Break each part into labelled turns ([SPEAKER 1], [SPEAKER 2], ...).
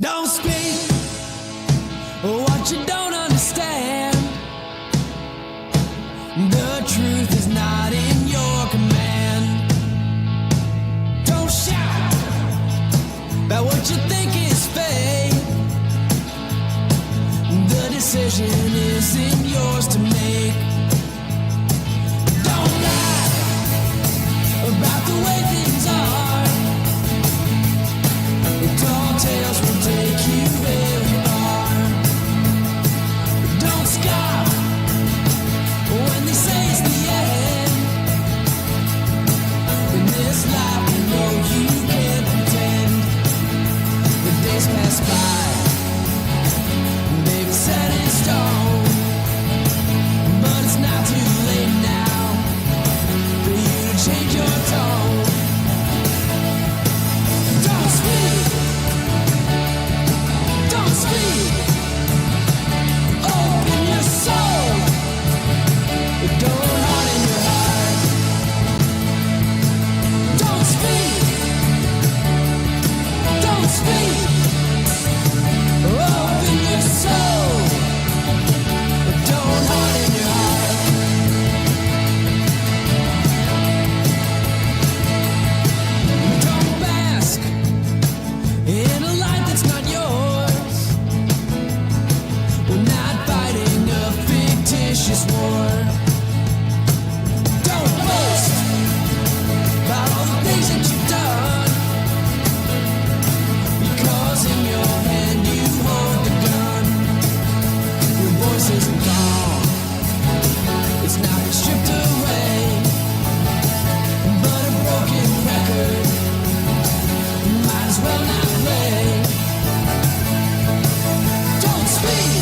[SPEAKER 1] Don't speak what you don't understand. The truth is not in your command. Don't shout about what you think is fake. The decision isn't yours to make. Don't lie about the way things are. Tall tales will take you very far. Don't scoff when they say it's the end. In this life, you know you can't pretend. The days pass by, baby, set in stone. But it's not too late now for you to change your tone. Don't speak. Don't speak. Open your soul. Don't harden your heart. Don't speak. Don't speak. Open your soul. Don't harden your heart. Don't bask in a light that's not yours. We're not fighting a fictitious war. Don't boast about all the things that you've done, because in your hand you hold the gun. Your voice isn't gone, it's not been stripped away, but a broken record might as well not play. Don't speak.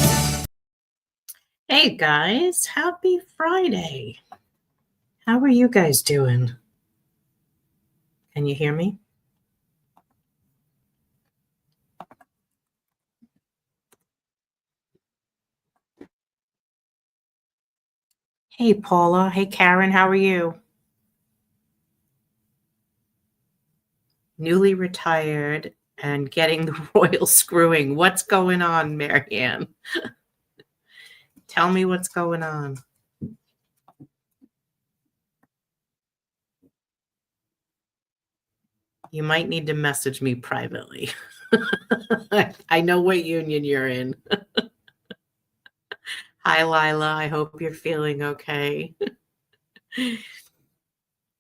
[SPEAKER 2] Hey guys, happy Friday. How are you guys doing? Can you hear me? Hey Paula, hey Karen, how are you? Newly retired and getting the royal screwing. What's going on, Marianne? Tell me what's going on. You might need to message me privately. I know what union you're in. Hi, Lila. I hope you're feeling okay.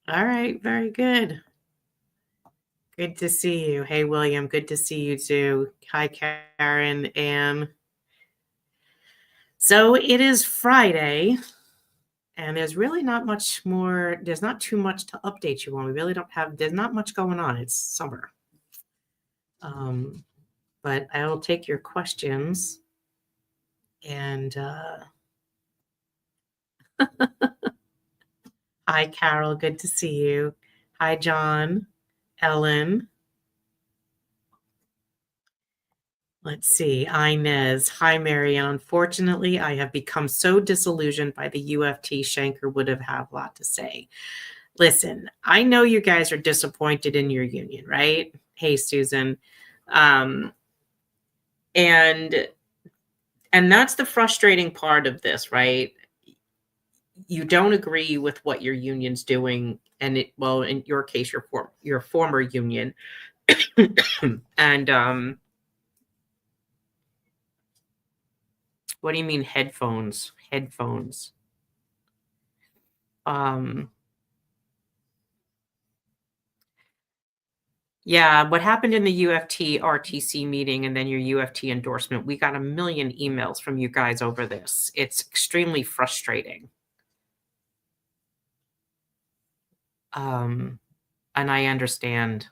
[SPEAKER 2] All right. Very good. Good to see you. Hey, William. Good to see you too. Hi, Karen. Anne. So it is Friday. And there's really not much more. There's not too much to update you on. We really don't have, there's not much going on. It's summer. But I'll take your questions. And hi, Carol. Good to see you. Hi, John. Ellen. Let's see. Inez. Hi, Marianne. Unfortunately, I have become so disillusioned by the UFT. Shanker would have had a lot to say. Listen, I know you guys are disappointed in your union, right? Hey, Susan. And that's the frustrating part of this, right? You don't agree with what your union's doing, and well, in your case, your former union, and what do you mean headphones? Headphones. Yeah, what happened in the UFT RTC meeting and then your UFT endorsement, we got a million emails from you guys over this. It's extremely frustrating. And I understand.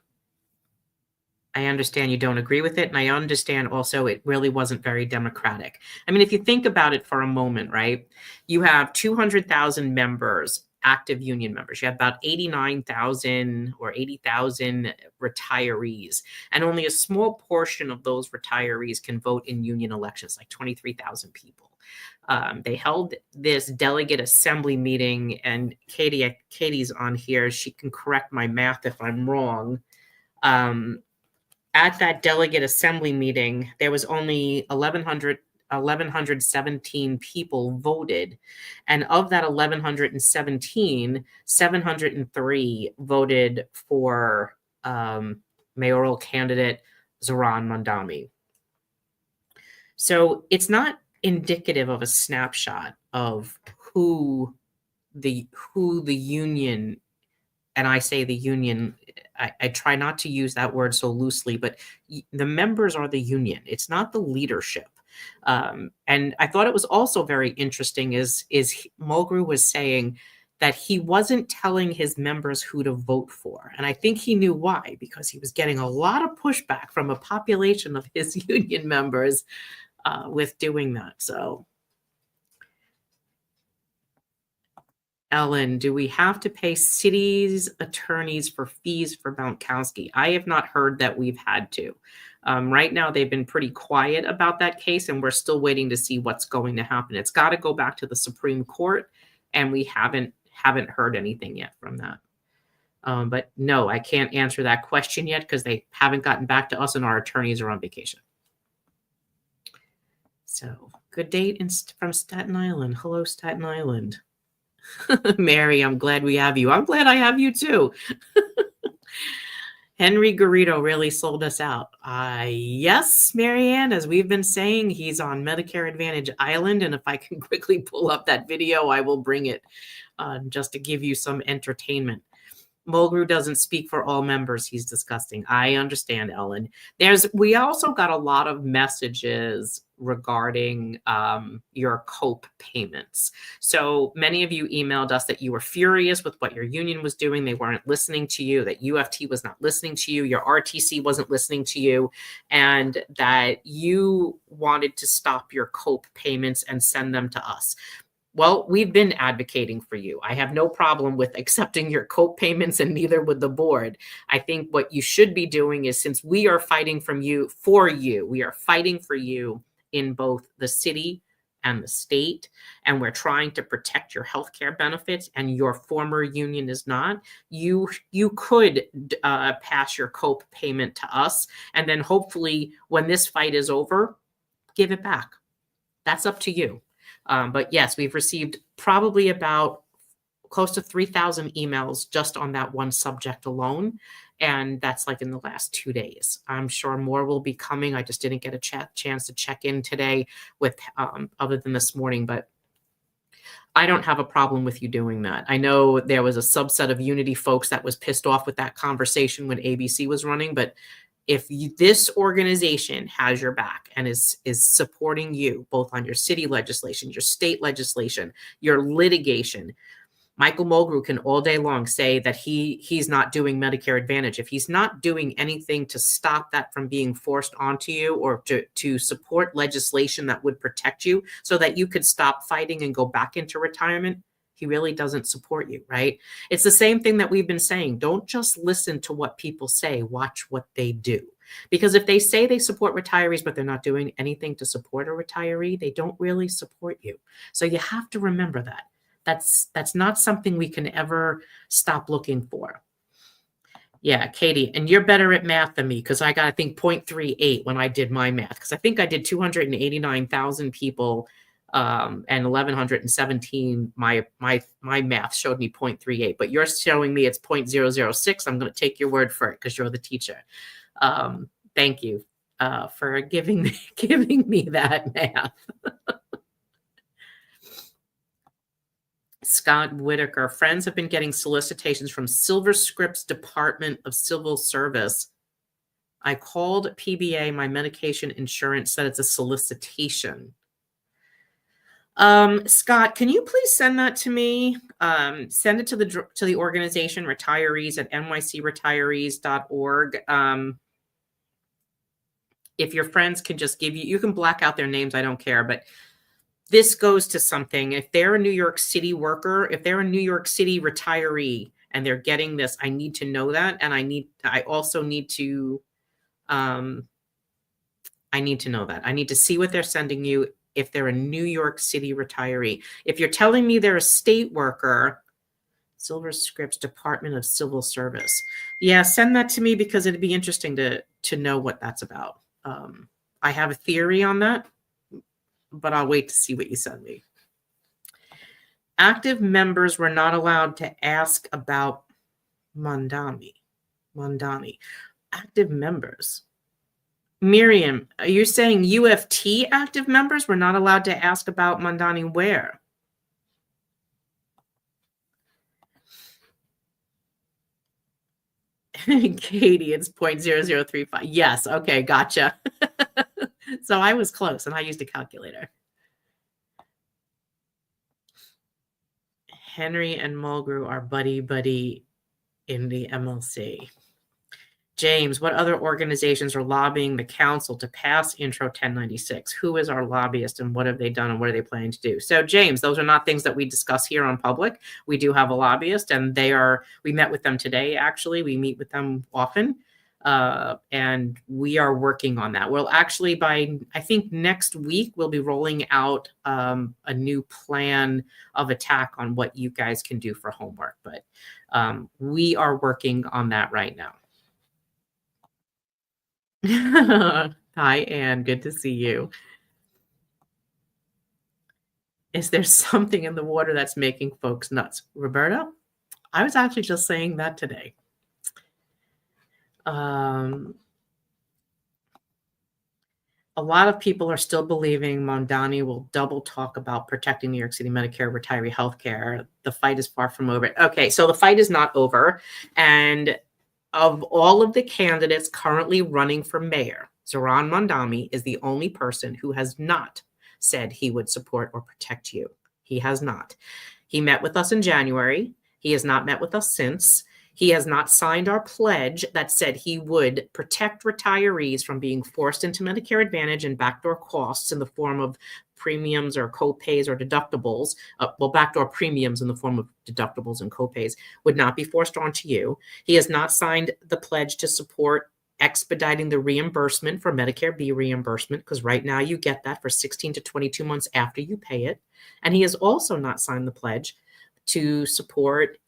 [SPEAKER 2] I understand you don't agree with it. And I understand also it really wasn't very democratic. I mean, if you think about it for a moment, right? You have 200,000 members, active union members. You have about 89,000 or 80,000 retirees. And only a small portion of those retirees can vote in union elections, like 23,000 people. They held this delegate assembly meeting, and Katie's on here. She can correct my math if I'm wrong. at that delegate assembly meeting, there was only 1,117 people voted. And of that 1,117, 703 voted for mayoral candidate Zoran Mandani. So it's not indicative of a snapshot of who the union, and I say the union, I try not to use that word so loosely, but the members are the union. It's not the leadership. And I thought it was also very interesting is Mulgrew was saying that he wasn't telling his members who to vote for. And I think he knew why, because he was getting a lot of pushback from a population of his union members with doing that. So, Ellen, do we have to pay city's attorneys for fees for Bountowski? I have not heard that we've had to. Right now, they've been pretty quiet about that case, and we're still waiting to see what's going to happen. It's got to go back to the Supreme Court, and we haven't heard anything yet from that. But no, I can't answer that question yet because they haven't gotten back to us, and our attorneys are on vacation. So, good date from Staten Island. Hello, Staten Island. Mary, I'm glad we have you. I'm glad I have you too. Henry Garrido really sold us out. Yes, Marianne, as we've been saying, he's on Medicare Advantage Island. And if I can quickly pull up that video, I will bring it just to give you some entertainment. Mulgrew doesn't speak for all members. He's disgusting. I understand, Ellen. We also got a lot of messages regarding your COPE payments. So many of you emailed us that you were furious with what your union was doing. They weren't listening to you, that UFT was not listening to you, your RTC wasn't listening to you, and that you wanted to stop your COPE payments and send them to us. Well, we've been advocating for you. I have no problem with accepting your COPE payments, and neither would the board. I think what you should be doing is, since we are fighting for you, we are fighting for you in both the city and the state, and we're trying to protect your healthcare benefits, and your former union is not, you could pass your COPE payment to us, and then hopefully when this fight is over, give it back. That's up to you. But yes, we've received probably about close to 3,000 emails just on that one subject alone. And that's like in the last 2 days. I'm sure more will be coming. I just didn't get a chance to check in today with other than this morning, but I don't have a problem with you doing that. I know there was a subset of Unity folks that was pissed off with that conversation when ABC was running, but if this organization has your back and is supporting you both on your city legislation, your state legislation, your litigation, Michael Mulgrew can all day long say that he's not doing Medicare Advantage. If he's not doing anything to stop that from being forced onto you, or to support legislation that would protect you so that you could stop fighting and go back into retirement, he really doesn't support you, right? It's the same thing that we've been saying. Don't just listen to what people say, watch what they do. Because if they say they support retirees, but they're not doing anything to support a retiree, they don't really support you. So you have to remember that. That's not something we can ever stop looking for. Yeah, Katie, and you're better at math than me, because I got, I think, 0.38 when I did my math, because I think I did 289,000 people and 1,117. My math showed me 0.38, but you're showing me it's 0.006. I'm going to take your word for it because you're the teacher. Thank you for giving me that math. Scott Whitaker, friends have been getting solicitations from Silver Scripts Department of Civil Service. I called PBA, my medication insurance said it's a solicitation. Scott, can you please send that to me? Send it to the organization retirees at nycretirees.org. If your friends can just give you can black out their names, I don't care, but this goes to something. If they're a New York City worker, if they're a New York City retiree and they're getting this, I need to know that. And I also need to, I need to know that. I need to see what they're sending you if they're a New York City retiree. If you're telling me they're a state worker, Silver Scripts, Department of Civil Service. Yeah, send that to me because it'd be interesting to know what that's about. I have a theory on that, but I'll wait to see what you send me. Active members were not allowed to ask about Mandani. Active members. Miriam, are you saying UFT active members were not allowed to ask about Mandani where? Katie, it's 0.0035. Yes, okay, gotcha. So I was close and I used a calculator. Henry and Mulgrew are buddy in the MLC. James, what other organizations are lobbying the council to pass Intro 1096? Who is our lobbyist and what have they done and what are they planning to do? So James, those are not things that we discuss here on public. We do have a lobbyist and we met with them today, actually. We meet with them often and we are working on that. Well, actually I think next week, we'll be rolling out a new plan of attack on what you guys can do for homework. But we are working on that right now. Hi, Anne. Good to see you. Is there something in the water that's making folks nuts? Roberta, I was actually just saying that today. A lot of people are still believing Mandani will double talk about protecting New York City Medicare retiree health care. The fight is far from over. Okay, so the fight is not over. And of all of the candidates currently running for mayor, Zohran Mandani is the only person who has not said he would support or protect you. He has not. He met with us in January. He has not met with us since. He has not signed our pledge that said he would protect retirees from being forced into Medicare Advantage and backdoor costs in the form of premiums or co-pays or deductibles. Backdoor premiums in the form of deductibles and co-pays would not be forced onto you. He has not signed the pledge to support expediting the reimbursement for Medicare B reimbursement, because right now you get that for 16 to 22 months after you pay it. And he has also not signed the pledge to support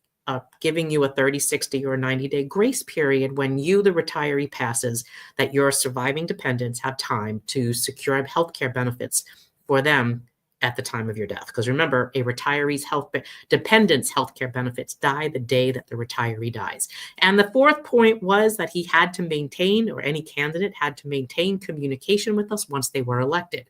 [SPEAKER 2] giving you a 30, 60, or 90-day grace period when you, the retiree, passes, that your surviving dependents have time to secure healthcare benefits for them at the time of your death. Because remember, a retiree's dependent's healthcare benefits die the day that the retiree dies. And the fourth point was that he had to maintain, or any candidate had to maintain, communication with us once they were elected.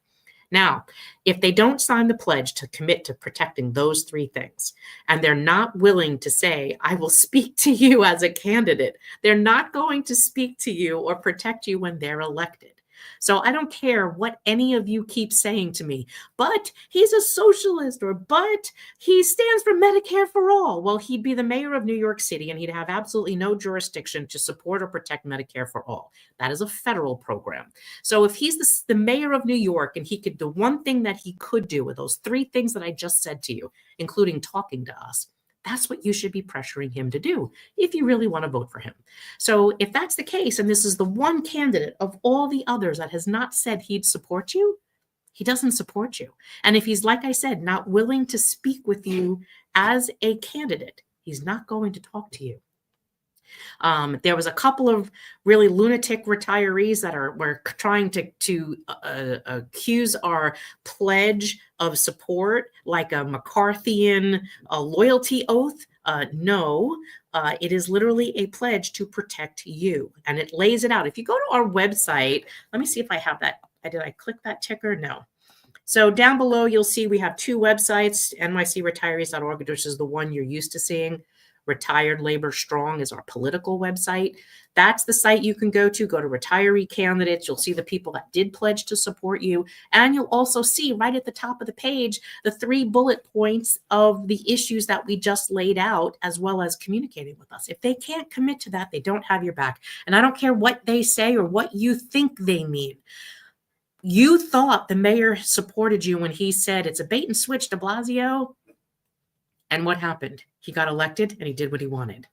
[SPEAKER 2] Now, if they don't sign the pledge to commit to protecting those three things, and they're not willing to say, I will speak to you as a candidate, they're not going to speak to you or protect you when they're elected. So I don't care what any of you keep saying to me, but he's a socialist, or but he stands for Medicare for all. Well, he'd be the mayor of New York City and he'd have absolutely no jurisdiction to support or protect Medicare for all. That is a federal program. So if he's the mayor of New York and he could do one thing that he could do with those three things that I just said to you, including talking to us, that's what you should be pressuring him to do if you really want to vote for him. So if that's the case, and this is the one candidate of all the others that has not said he'd support you, he doesn't support you. And if he's, like I said, not willing to speak with you as a candidate, he's not going to talk to you. There was a couple of really lunatic retirees that were trying to accuse our pledge of support like a McCarthyian loyalty oath. No, it is literally a pledge to protect you, and it lays it out. If you go to our website, let me see if I have that. Did I click that ticker? No. So down below, you'll see we have two websites, nycretirees.org, which is the one you're used to seeing. Retired Labor Strong is our political website. That's the site you can go to retiree candidates. You'll see the people that did pledge to support you. And you'll also see right at the top of the page, the 3 bullet points of the issues that we just laid out, as well as communicating with us. If they can't commit to that, they don't have your back. And I don't care what they say or what you think they mean. You thought the mayor supported you when he said it's a bait and switch de Blasio. And what happened? He got elected and he did what he wanted.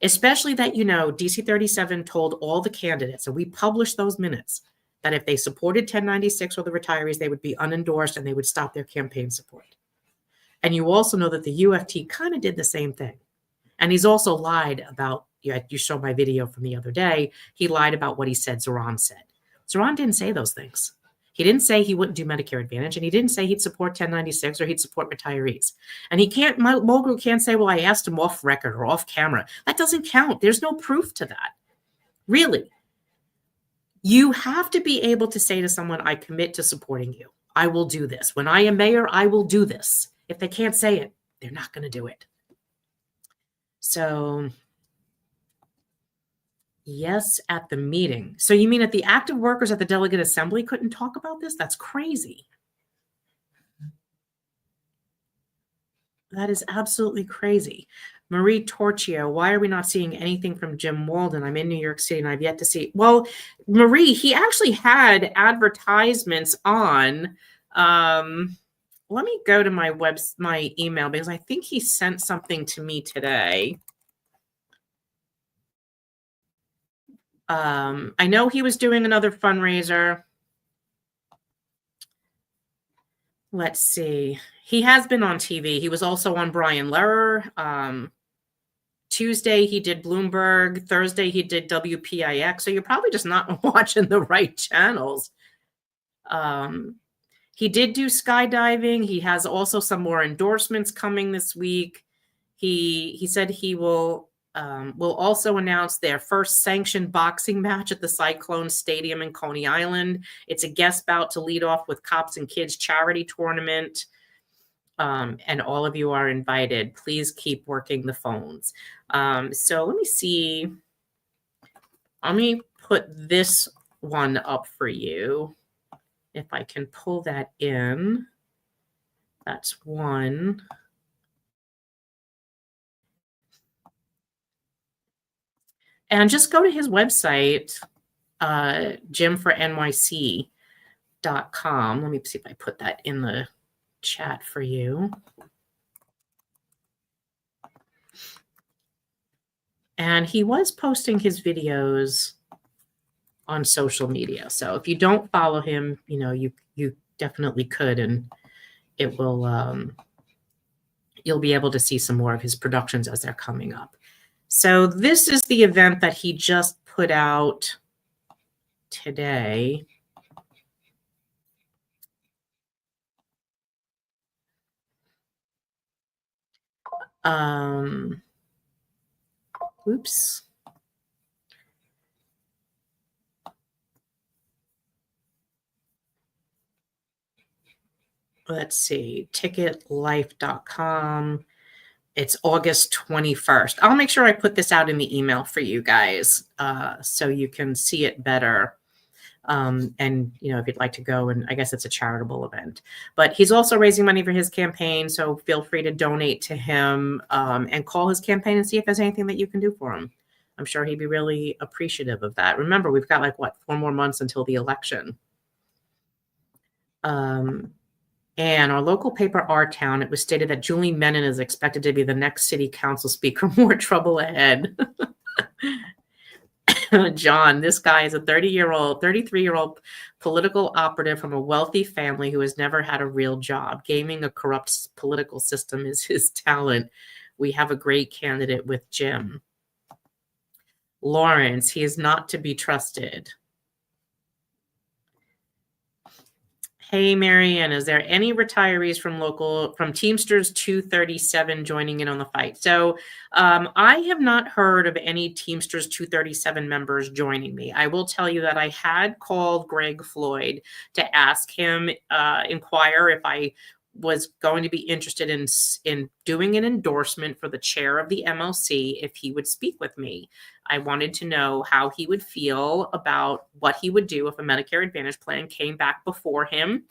[SPEAKER 2] Especially that, DC 37 told all the candidates, and we published those minutes, that if they supported 1096 or the retirees, they would be unendorsed and they would stop their campaign support. And you also know that the UFT kind of did the same thing. And he's also lied about, you saw my video from the other day, he lied about what he said Zoran said. Zoran didn't say those things. He didn't say he wouldn't do Medicare Advantage, and he didn't say he'd support 1096 or he'd support retirees. And he can't, Mulgrew can't say, well, I asked him off record or off camera. That doesn't count. There's no proof to that. Really. You have to be able to say to someone, I commit to supporting you. I will do this. When I am mayor, I will do this. If they can't say it, they're not going to do it. So, yes, at the meeting. So you mean at the active workers at the delegate assembly couldn't talk about this? That's crazy. That is absolutely crazy. Marie Torchio, why are we not seeing anything from Jim Walden? I'm in New York City and I've yet to see. Well, Marie, he actually had advertisements on. Let me go to my email because I think he sent something to me today. I know he was doing another fundraiser. Let's see. He has been on TV. He was also on Brian Lehrer. Tuesday, he did Bloomberg. Thursday, he did WPIX. So you're probably just not watching the right channels. He did do skydiving. He has also some more endorsements coming this week. He said he will also announce their first sanctioned boxing match at the Cyclone Stadium in Coney Island. It's a guest bout to lead off with Cops and Kids charity tournament. And all of you are invited. Please keep working the phones. So let me see. Let me put this one up for you. If I can pull that in. That's one. And just go to his website, jimfornyc.com. Let me see if I put that in the chat for you. And he was posting his videos on social media. So if you don't follow him, you definitely could, and it will, you'll be able to see some more of his productions as they're coming up. So this is the event that he just put out today. Oops. Let's see, ticketlife.com. It's August 21st. I'll make sure I put this out in the email for you guys so you can see it better. And, if you'd like to go, and I guess it's a charitable event. But he's also raising money for his campaign, so feel free to donate to him and call his campaign and see if there's anything that you can do for him. I'm sure he'd be really appreciative of that. Remember, we've got 4 more months until the election. And our local paper, Our Town, it was stated that Julie Menon is expected to be the next city council speaker. More trouble ahead. John, this guy is a 33-year-old political operative from a wealthy family who has never had a real job. Gaming a corrupt political system is his talent. We have a great candidate with Jim. Lawrence, he is not to be trusted. Hey, Marianne, is there any retirees from Teamsters 237 joining in on the fight? So I have not heard of any Teamsters 237 members joining me. I will tell you that I had called Greg Floyd to ask him, inquire if I was going to be interested in doing an endorsement for the chair of the MLC if he would speak with me. I wanted to know how he would feel about what he would do if a Medicare Advantage plan came back before him,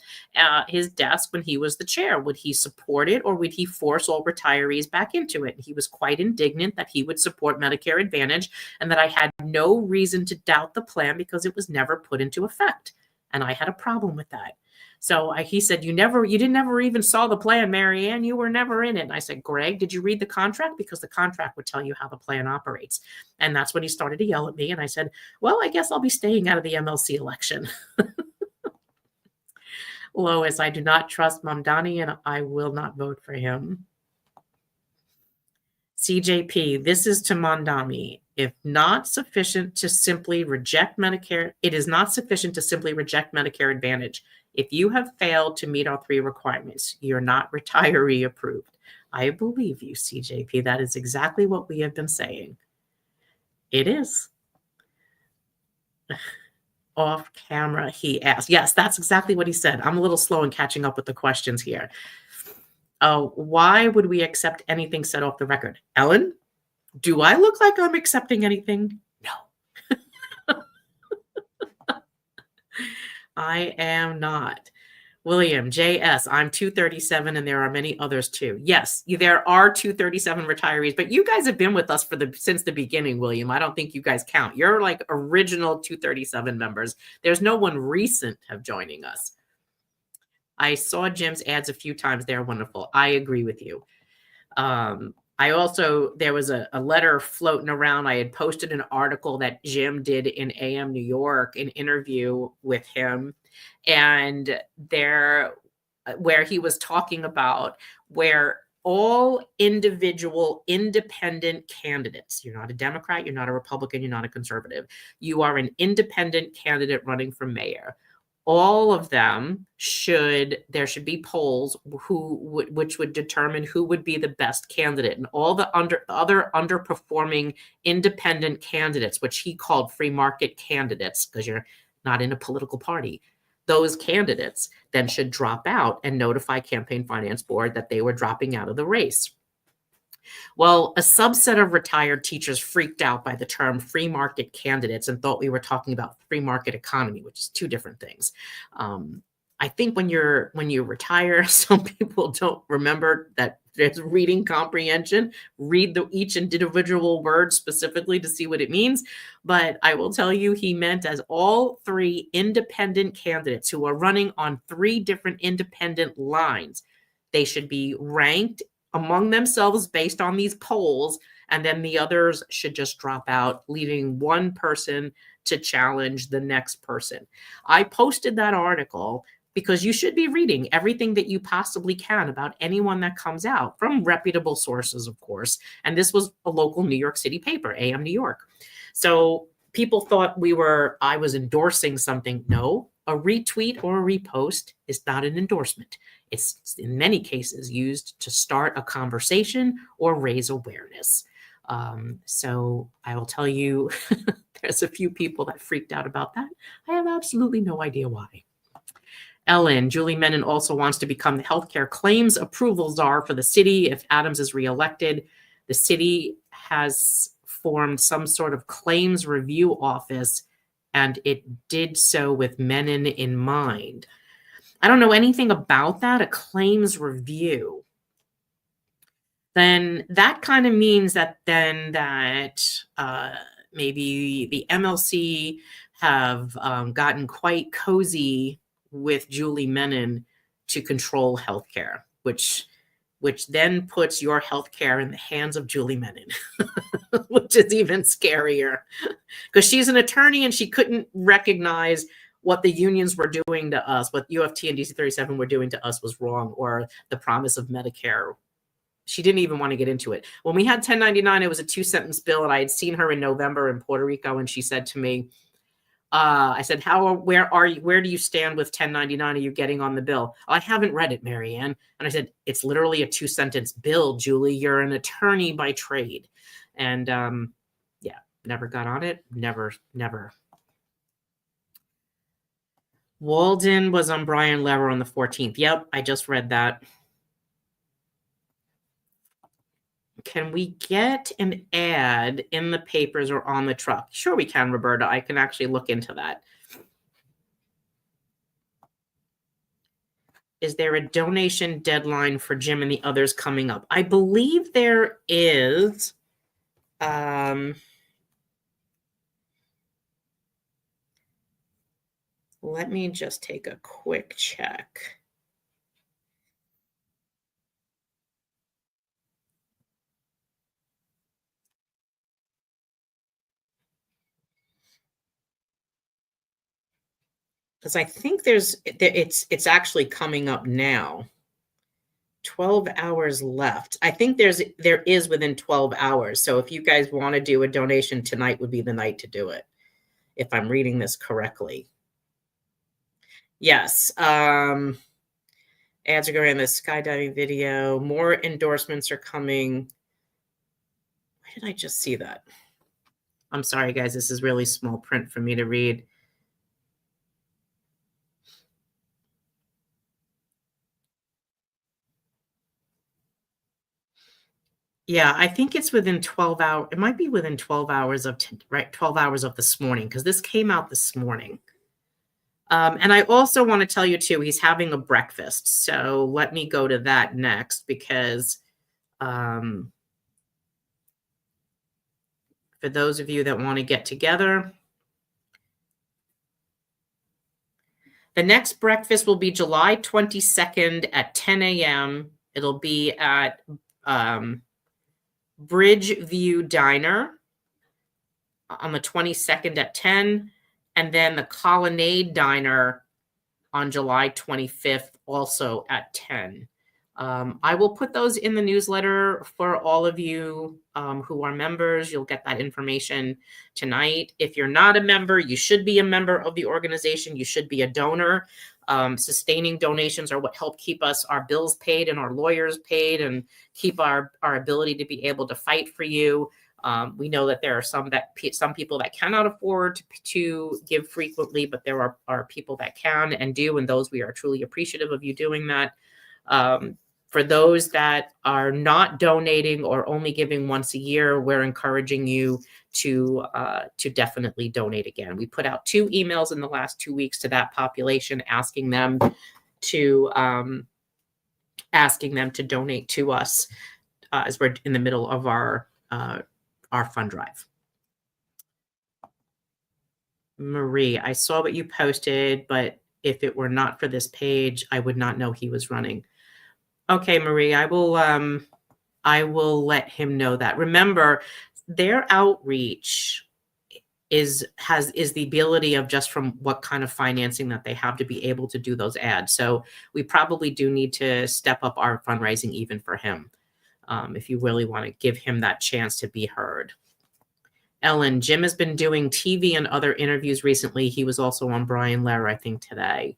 [SPEAKER 2] his desk when he was the chair. Would he support it, or would he force all retirees back into it? He was quite indignant that he would support Medicare Advantage and that I had no reason to doubt the plan because it was never put into effect. And I had a problem with that. So he said, you never even saw the plan, Marianne. You were never in it. And I said, Greg, did you read the contract? Because the contract would tell you how the plan operates. And that's when he started to yell at me. And I said, well, I guess I'll be staying out of the MLC election. Lois, I do not trust Mandani and I will not vote for him. CJP, this is to Mandani. If not sufficient to simply reject Medicare, it is not sufficient to simply reject Medicare Advantage. If you have failed to meet all three requirements, you're not retiree approved. I believe you, CJP. That is exactly what we have been saying. It is. Off camera, he asked. Yes, that's exactly what he said. I'm a little slow in catching up with the questions here. Why would we accept anything said off the record? Ellen, do I look like I'm accepting anything? No. I am not. William, JS, I'm 237 and there are many others too. Yes, there are 237 retirees, but you guys have been with us since the beginning, William. I don't think you guys count. You're like original 237 members. There's no one recent of joining us. I saw Jim's ads a few times. They're wonderful. I agree with you. I also, there was a letter floating around. I had posted an article that Jim did in AM New York, an interview with him. And there, where he was talking about where all individual independent candidates, you're not a Democrat, you're not a Republican, you're not a conservative, you are an independent candidate running for mayor. All of them there should be polls which would determine who would be the best candidate, and all the other underperforming independent candidates, which he called free market candidates, because you're not in a political party, those candidates then should drop out and notify Campaign Finance Board that they were dropping out of the race. Well, a subset of retired teachers freaked out by the term free market candidates and thought we were talking about free market economy, which is two different things. I think when you retire, some people don't remember that there's reading comprehension. Read each individual word specifically to see what it means. But I will tell you, he meant as all three independent candidates who are running on three different independent lines. They should be ranked among themselves based on these polls, and then the others should just drop out, leaving one person to challenge the next person. I posted that article because you should be reading everything that you possibly can about anyone that comes out from reputable sources, of course. And this was a local New York City paper, AM New York. So people thought I was endorsing something. No, a retweet or a repost is not an endorsement. It's in many cases used to start a conversation or raise awareness. So I will tell you, there's a few people that freaked out about that. I have absolutely no idea why. Ellen, Julie Menon also wants to become the healthcare claims approval czar for the city if Adams is reelected. The city has formed some sort of claims review office, and it did so with Menon in mind. I don't know anything about that, a claims review. Then that kind of means that maybe the MLC have gotten quite cozy with Julie Menon to control healthcare, which then puts your healthcare in the hands of Julie Menon, which is even scarier because she's an attorney and she couldn't recognize what the unions were doing to us, what UFT and DC 37 were doing to us was wrong, or the promise of Medicare. She didn't even want to get into it. When we had 1099, it was a 2-sentence bill, and I had seen her in November in Puerto Rico, and she said to me, I said, where do you stand with 1099? Are you getting on the bill? I haven't read it, Marianne. And I said, it's literally a 2-sentence bill, Julie. You're an attorney by trade. And yeah, never got on it. Never. Walden was on Brian Lever on the 14th. Yep, I just read that. Can we get an ad in the papers or on the truck? Sure we can, Roberta. I can actually look into that. Is there a donation deadline for Jim and the others coming up? I believe there is. Let me just take a quick check. because I think it's actually coming up now. 12 hours left. I think there is within 12 hours. So if you guys want to do a donation, tonight would be the night to do it, if I'm reading this correctly. Yes. Ads are going in the skydiving video. More endorsements are coming. Why did I just see that? I'm sorry, guys. This is really small print for me to read. Yeah, I think it's within 12 hours. It might be within 12 hours of 12 hours of this morning, because this came out this morning. And I also want to tell you too, he's having a breakfast. So let me go to that next, because for those of you that want to get together, the next breakfast will be July 22nd at 10 a.m. It'll be at Bridgeview Diner on the 22nd at 10, and then the Colonnade Diner on July 25th, also at 10. I will put those in the newsletter for all of you who are members. You'll get that information tonight. If you're not a member, you should be a member of the organization. You should be a donor. Sustaining donations are what help keep us our bills paid and our lawyers paid, and keep our ability to be able to fight for you. We know that there are some people that cannot afford to give frequently, but there are people that can and do, and those we are truly appreciative of you doing that. For those that are not donating or only giving once a year, we're encouraging you to definitely donate again. We put out 2 emails in the last 2 weeks to that population, asking them to donate to us as we're in the middle of our fund drive. Marie, I saw what you posted, but if it were not for this page, I would not know he was running. Okay, Marie, I will let him know that. Remember, their outreach is the ability of just from what kind of financing that they have to be able to do those ads. So we probably do need to step up our fundraising even for him, if you really want to give him that chance to be heard. Ellen, Jim has been doing TV and other interviews recently. He was also on Brian Lehrer, I think, today.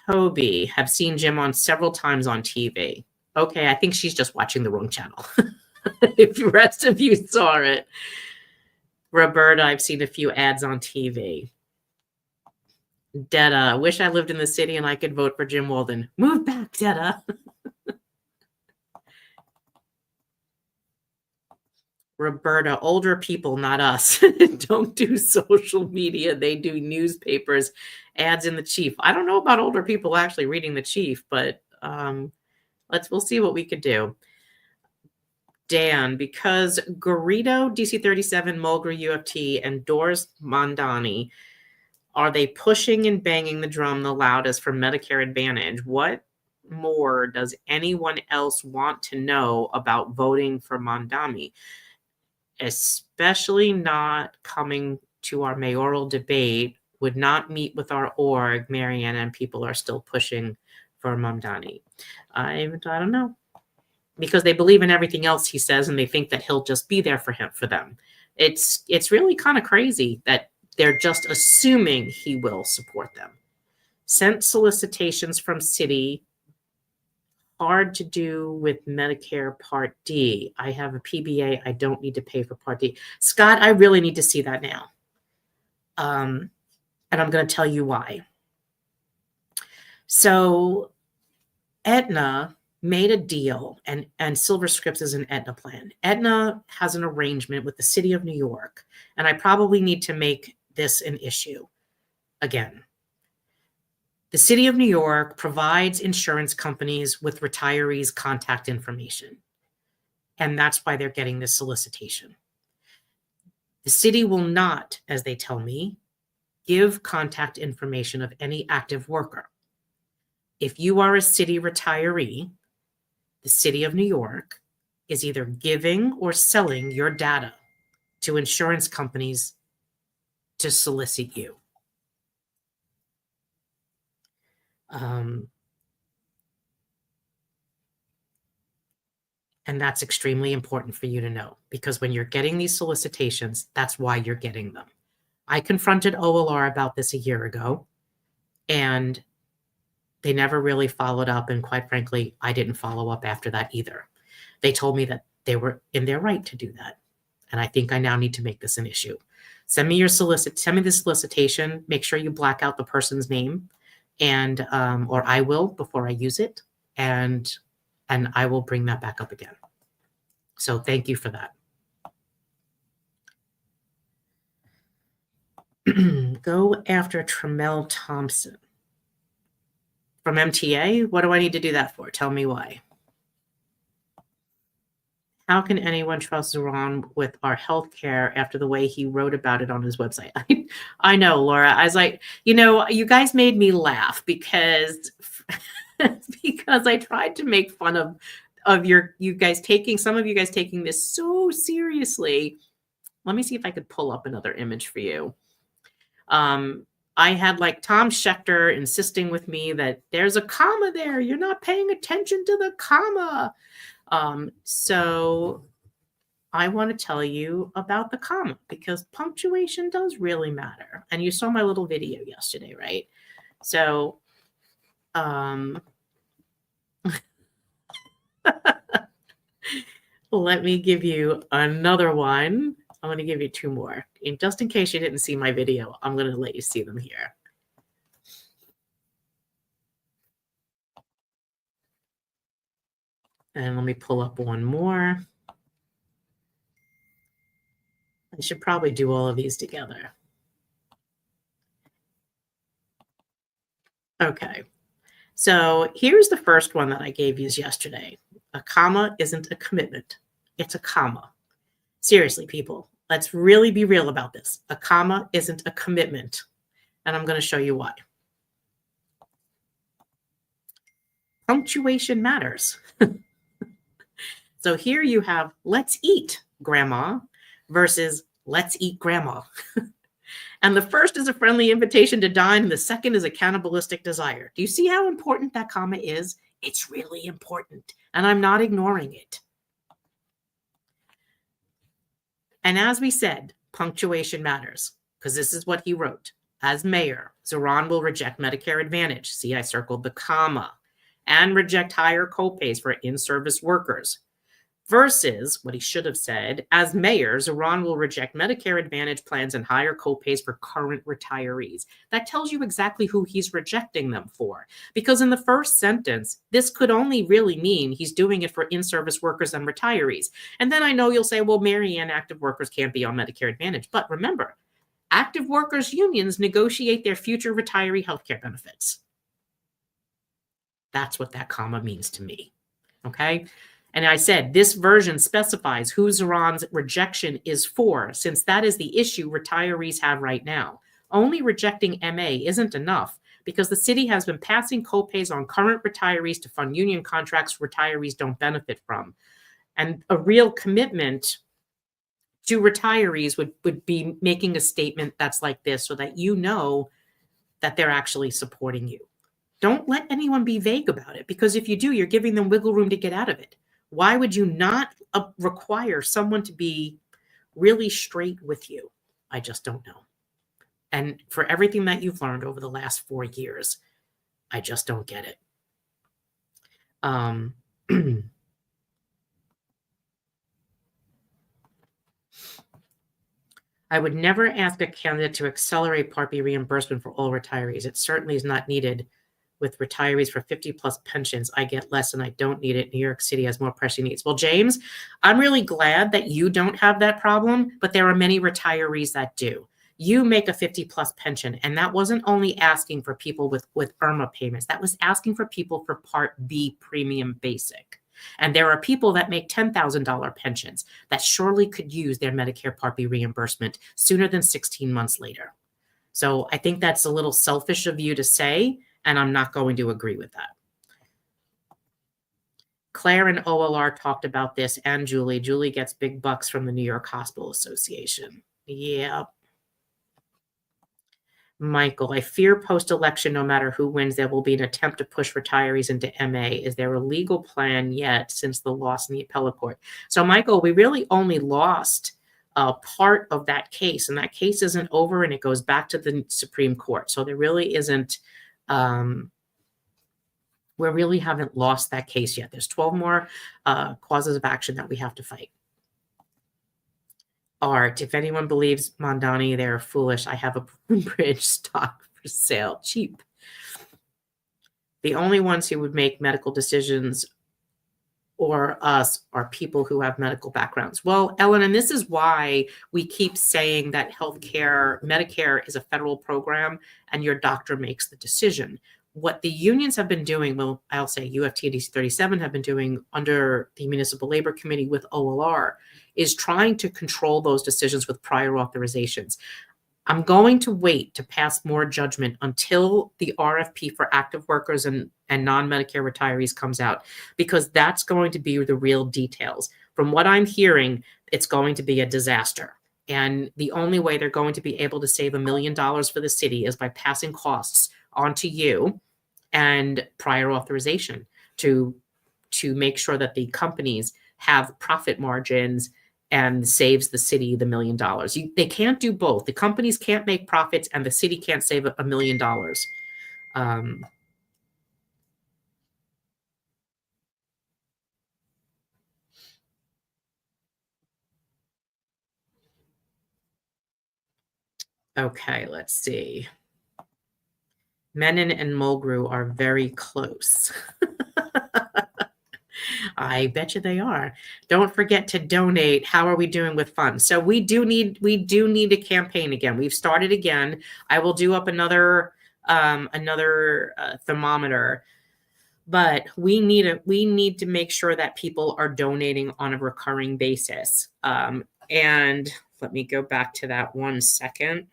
[SPEAKER 2] Toby, have seen Jim on several times on TV. Okay, I think she's just watching the wrong channel. If the rest of you saw it. Roberta, I've seen a few ads on TV. Detta, wish I lived in the city and I could vote for Jim Walden. Move back, Detta. Roberta, older people, not us, don't do social media. They do newspapers, ads in the Chief. I don't know about older people actually reading the Chief, but we'll see what we could do. Dan, because Garrido, DC-37, Mulgrew, UFT endorsed Mandani, are they pushing and banging the drum the loudest for Medicare Advantage? What more does anyone else want to know about voting for Mandani? Especially not coming to our mayoral debate, would not meet with our org, Marianne, and people are still pushing for Mandani. I don't know, because they believe in everything else he says, and they think that he'll just be there for them. It's really kind of crazy that they're just assuming he will support them. Sent solicitations from city. Hard to do with Medicare Part D. I have a PBA. I don't need to pay for Part D. Scott, I really need to see that now. And I'm going to tell you why. So Aetna made a deal, and Silver Scripts is an Aetna plan. Aetna has an arrangement with the city of New York, and I probably need to make this an issue again. The city of New York provides insurance companies with retirees' contact information, and that's why they're getting this solicitation. The city will not, as they tell me, give contact information of any active worker. If you are a city retiree, the city of New York is either giving or selling your data to insurance companies to solicit you. And that's extremely important for you to know, because when you're getting these solicitations, that's why you're getting them. I confronted OLR about this a year ago, and they never really followed up. And quite frankly, I didn't follow up after that either. They told me that they were in their right to do that. And I think I now need to make this an issue. Send me the solicitation. Make sure you black out the person's name, and or I will before I use it, and I will bring that back up again. So thank you for that. Go after Tremel Thompson from MTA. What do I need to do that for? Tell me why. How can anyone trust Zoran with our healthcare after the way he wrote about it on his website? I know, Laura. I was like, you guys made me laugh because because I tried to make fun of you guys taking this so seriously. Let me see if I could pull up another image for you. I had like Tom Schechter insisting with me that there's a comma there. You're not paying attention to the comma. So I want to tell you about the comma, because punctuation does really matter. And you saw my little video yesterday, right? So, let me give you another one. I'm going to give you two more. And just in case you didn't see my video, I'm going to let you see them here. And let me pull up one more. I should probably do all of these together. Okay. So here's the first one that I gave you yesterday. A comma isn't a commitment. It's a comma. Seriously, people, let's really be real about this. A comma isn't a commitment. And I'm going to show you why. Punctuation matters. So here you have let's eat, Grandma, versus let's eat, Grandma. And the first is a friendly invitation to dine, and the second is a cannibalistic desire. Do you see how important that comma is? It's really important, and I'm not ignoring it. And as we said, punctuation matters, because this is what he wrote. As mayor, Zoran will reject Medicare Advantage. See, I circled the comma. And reject higher copays for in-service workers. Versus what he should have said, as mayor, Zoran will reject Medicare Advantage plans and higher copays for current retirees. That tells you exactly who he's rejecting them for. Because in the first sentence, this could only really mean he's doing it for in-service workers and retirees. And then I know you'll say, well, Marianne, active workers can't be on Medicare Advantage. But remember, active workers unions negotiate their future retiree healthcare benefits. That's what that comma means to me. Okay? And I said, this version specifies who Zoran's rejection is for, since that is the issue retirees have right now. Only rejecting MA isn't enough, because the city has been passing copays on current retirees to fund union contracts retirees don't benefit from. And a real commitment to retirees would be making a statement that's like this, so that you know that they're actually supporting you. Don't let anyone be vague about it, because if you do, you're giving them wiggle room to get out of it. Why would you not require someone to be really straight with you? I just don't know. And for everything that you've learned over the last 4 years, I just don't get it. I would never ask a candidate to accelerate Part B reimbursement for all retirees. It certainly is not needed. With retirees for 50 plus pensions, I get less and I don't need it. New York City has more pressing needs. Well, James, I'm really glad that you don't have that problem, but there are many retirees that do. You make a 50 plus pension, and that wasn't only asking for people with IRMA payments. That was asking for people for Part B premium basic. And there are people that make $10,000 pensions that surely could use their Medicare Part B reimbursement sooner than 16 months later. So I think that's a little selfish of you to say, and I'm not going to agree with that. Claire and OLR talked about this, and Julie. Julie gets big bucks from the New York Hospital Association. Yeah. Michael, I fear post-election, no matter who wins, there will be an attempt to push retirees into MA. Is there a legal plan yet since the loss in the appellate court? So, Michael, we really only lost part of that case, and that case isn't over, and it goes back to the Supreme Court. So there really isn't, we really haven't lost that case yet. There's 12 more causes of action that we have to fight. Art, if anyone believes Mandani, they're foolish. I have a bridge stock for sale, cheap. The only ones who would make medical decisions or us are people who have medical backgrounds. Well, Ellen, and this is why we keep saying that healthcare, Medicare is a federal program and your doctor makes the decision. What the unions have been doing, well, I'll say UFT and DC 37 have been doing under the Municipal Labor Committee with OLR, is trying to control those decisions with prior authorizations. I'm going to wait to pass more judgment until the RFP for active workers and non-Medicare retirees comes out, because that's going to be the real details. From what I'm hearing, it's going to be a disaster. And the only way they're going to be able to save $1 million for the city is by passing costs onto you and prior authorization to make sure that the companies have profit margins and saves the city the $1 million. They can't do both. The companies can't make profits and the city can't save $1 million. Okay, let's see. Menon and Mulgrew are very close. I bet you they are. Don't forget to donate. How are we doing with funds? So we do need a campaign again. We've started again. I will do up another thermometer, but we need to make sure that people are donating on a recurring basis. And let me go back to that 1 second.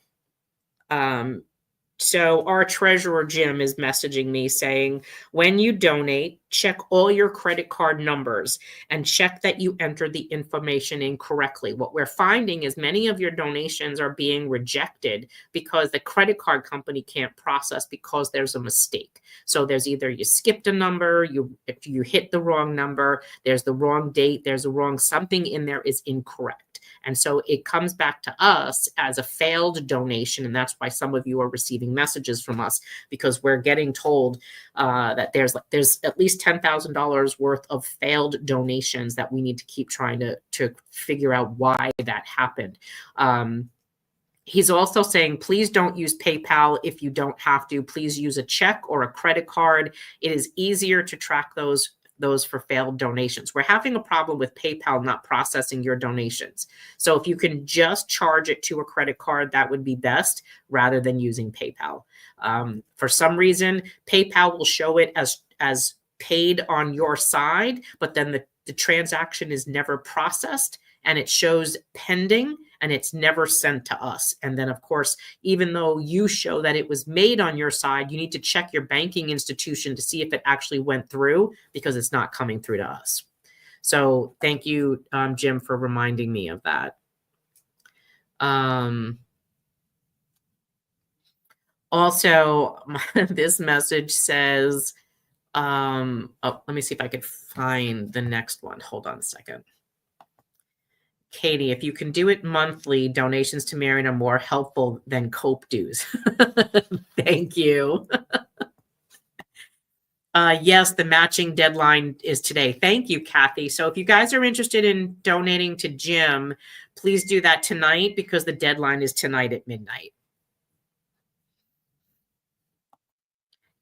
[SPEAKER 2] So our treasurer, Jim, is messaging me saying, when you donate, check all your credit card numbers and check that you enter the information in correctly. What we're finding is many of your donations are being rejected because the credit card company can't process because there's a mistake. So there's either you skipped a number, if you hit the wrong number, there's the wrong date, there's a wrong, something in there is incorrect. And so it comes back to us as a failed donation. And that's why some of you are receiving messages from us, because we're getting told that there's at least $10,000 worth of failed donations that we need to keep trying to figure out why that happened. He's also saying, please don't use PayPal if you don't have to. Please use a check or a credit card. It is easier to track those for failed donations. We're having a problem with PayPal not processing your donations. So if you can just charge it to a credit card, that would be best rather than using PayPal. For some reason, PayPal will show it as paid on your side, but then the transaction is never processed and it shows pending and it's never sent to us. And then, of course, even though you show that it was made on your side, you need to check your banking institution to see if it actually went through, because it's not coming through to us. So thank you, Jim, for reminding me of that. Also, this message says, oh, let me see if I could find the next one. Hold on a second. Katie, if you can do it monthly, donations to Marion are more helpful than COPE dues. Thank you. Yes, the matching deadline is today. Thank you, Kathy. So if you guys are interested in donating to Jim, please do that tonight, because the deadline is tonight at midnight.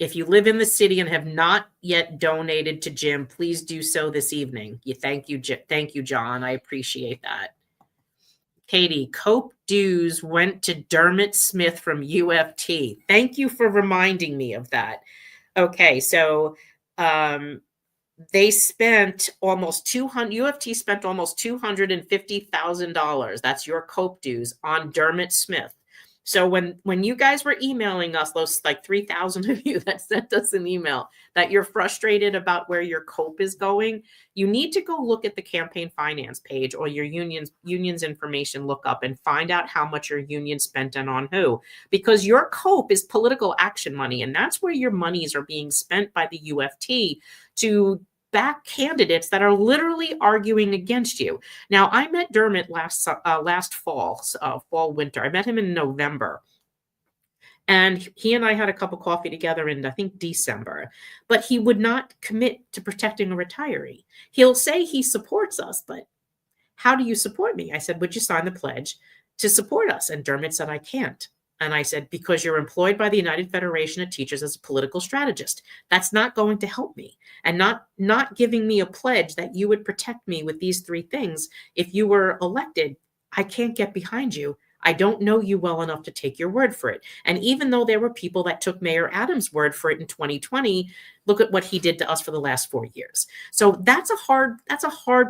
[SPEAKER 2] If you live in the city and have not yet donated to Jim, please do so this evening. Thank you, John. I appreciate that. Katie, COPE dues went to Dermot Smith from UFT. Thank you for reminding me of that. Okay, so they spent almost UFT spent almost $250,000. That's your COPE dues on Dermot Smith. So when you guys were emailing us, those like 3,000 of you that sent us an email that you're frustrated about where your COPE is going, you need to go look at the campaign finance page or your union's information lookup and find out how much your union spent and on who, because your COPE is political action money, and that's where your monies are being spent by the UFT to back candidates that are literally arguing against you. Now, I met Dermot last fall, winter. I met him in November. And he and I had a cup of coffee together in, I think, December. But he would not commit to protecting a retiree. He'll say he supports us, but how do you support me? I said, would you sign the pledge to support us? And Dermot said, I can't. And I said, because you're employed by the United Federation of Teachers as a political strategist. That's not going to help me. And not giving me a pledge that you would protect me with these three things. If you were elected, I can't get behind you. I don't know you well enough to take your word for it. And even though there were people that took Mayor Adams' word for it in 2020, look at what he did to us for the last 4 years. So that's a hard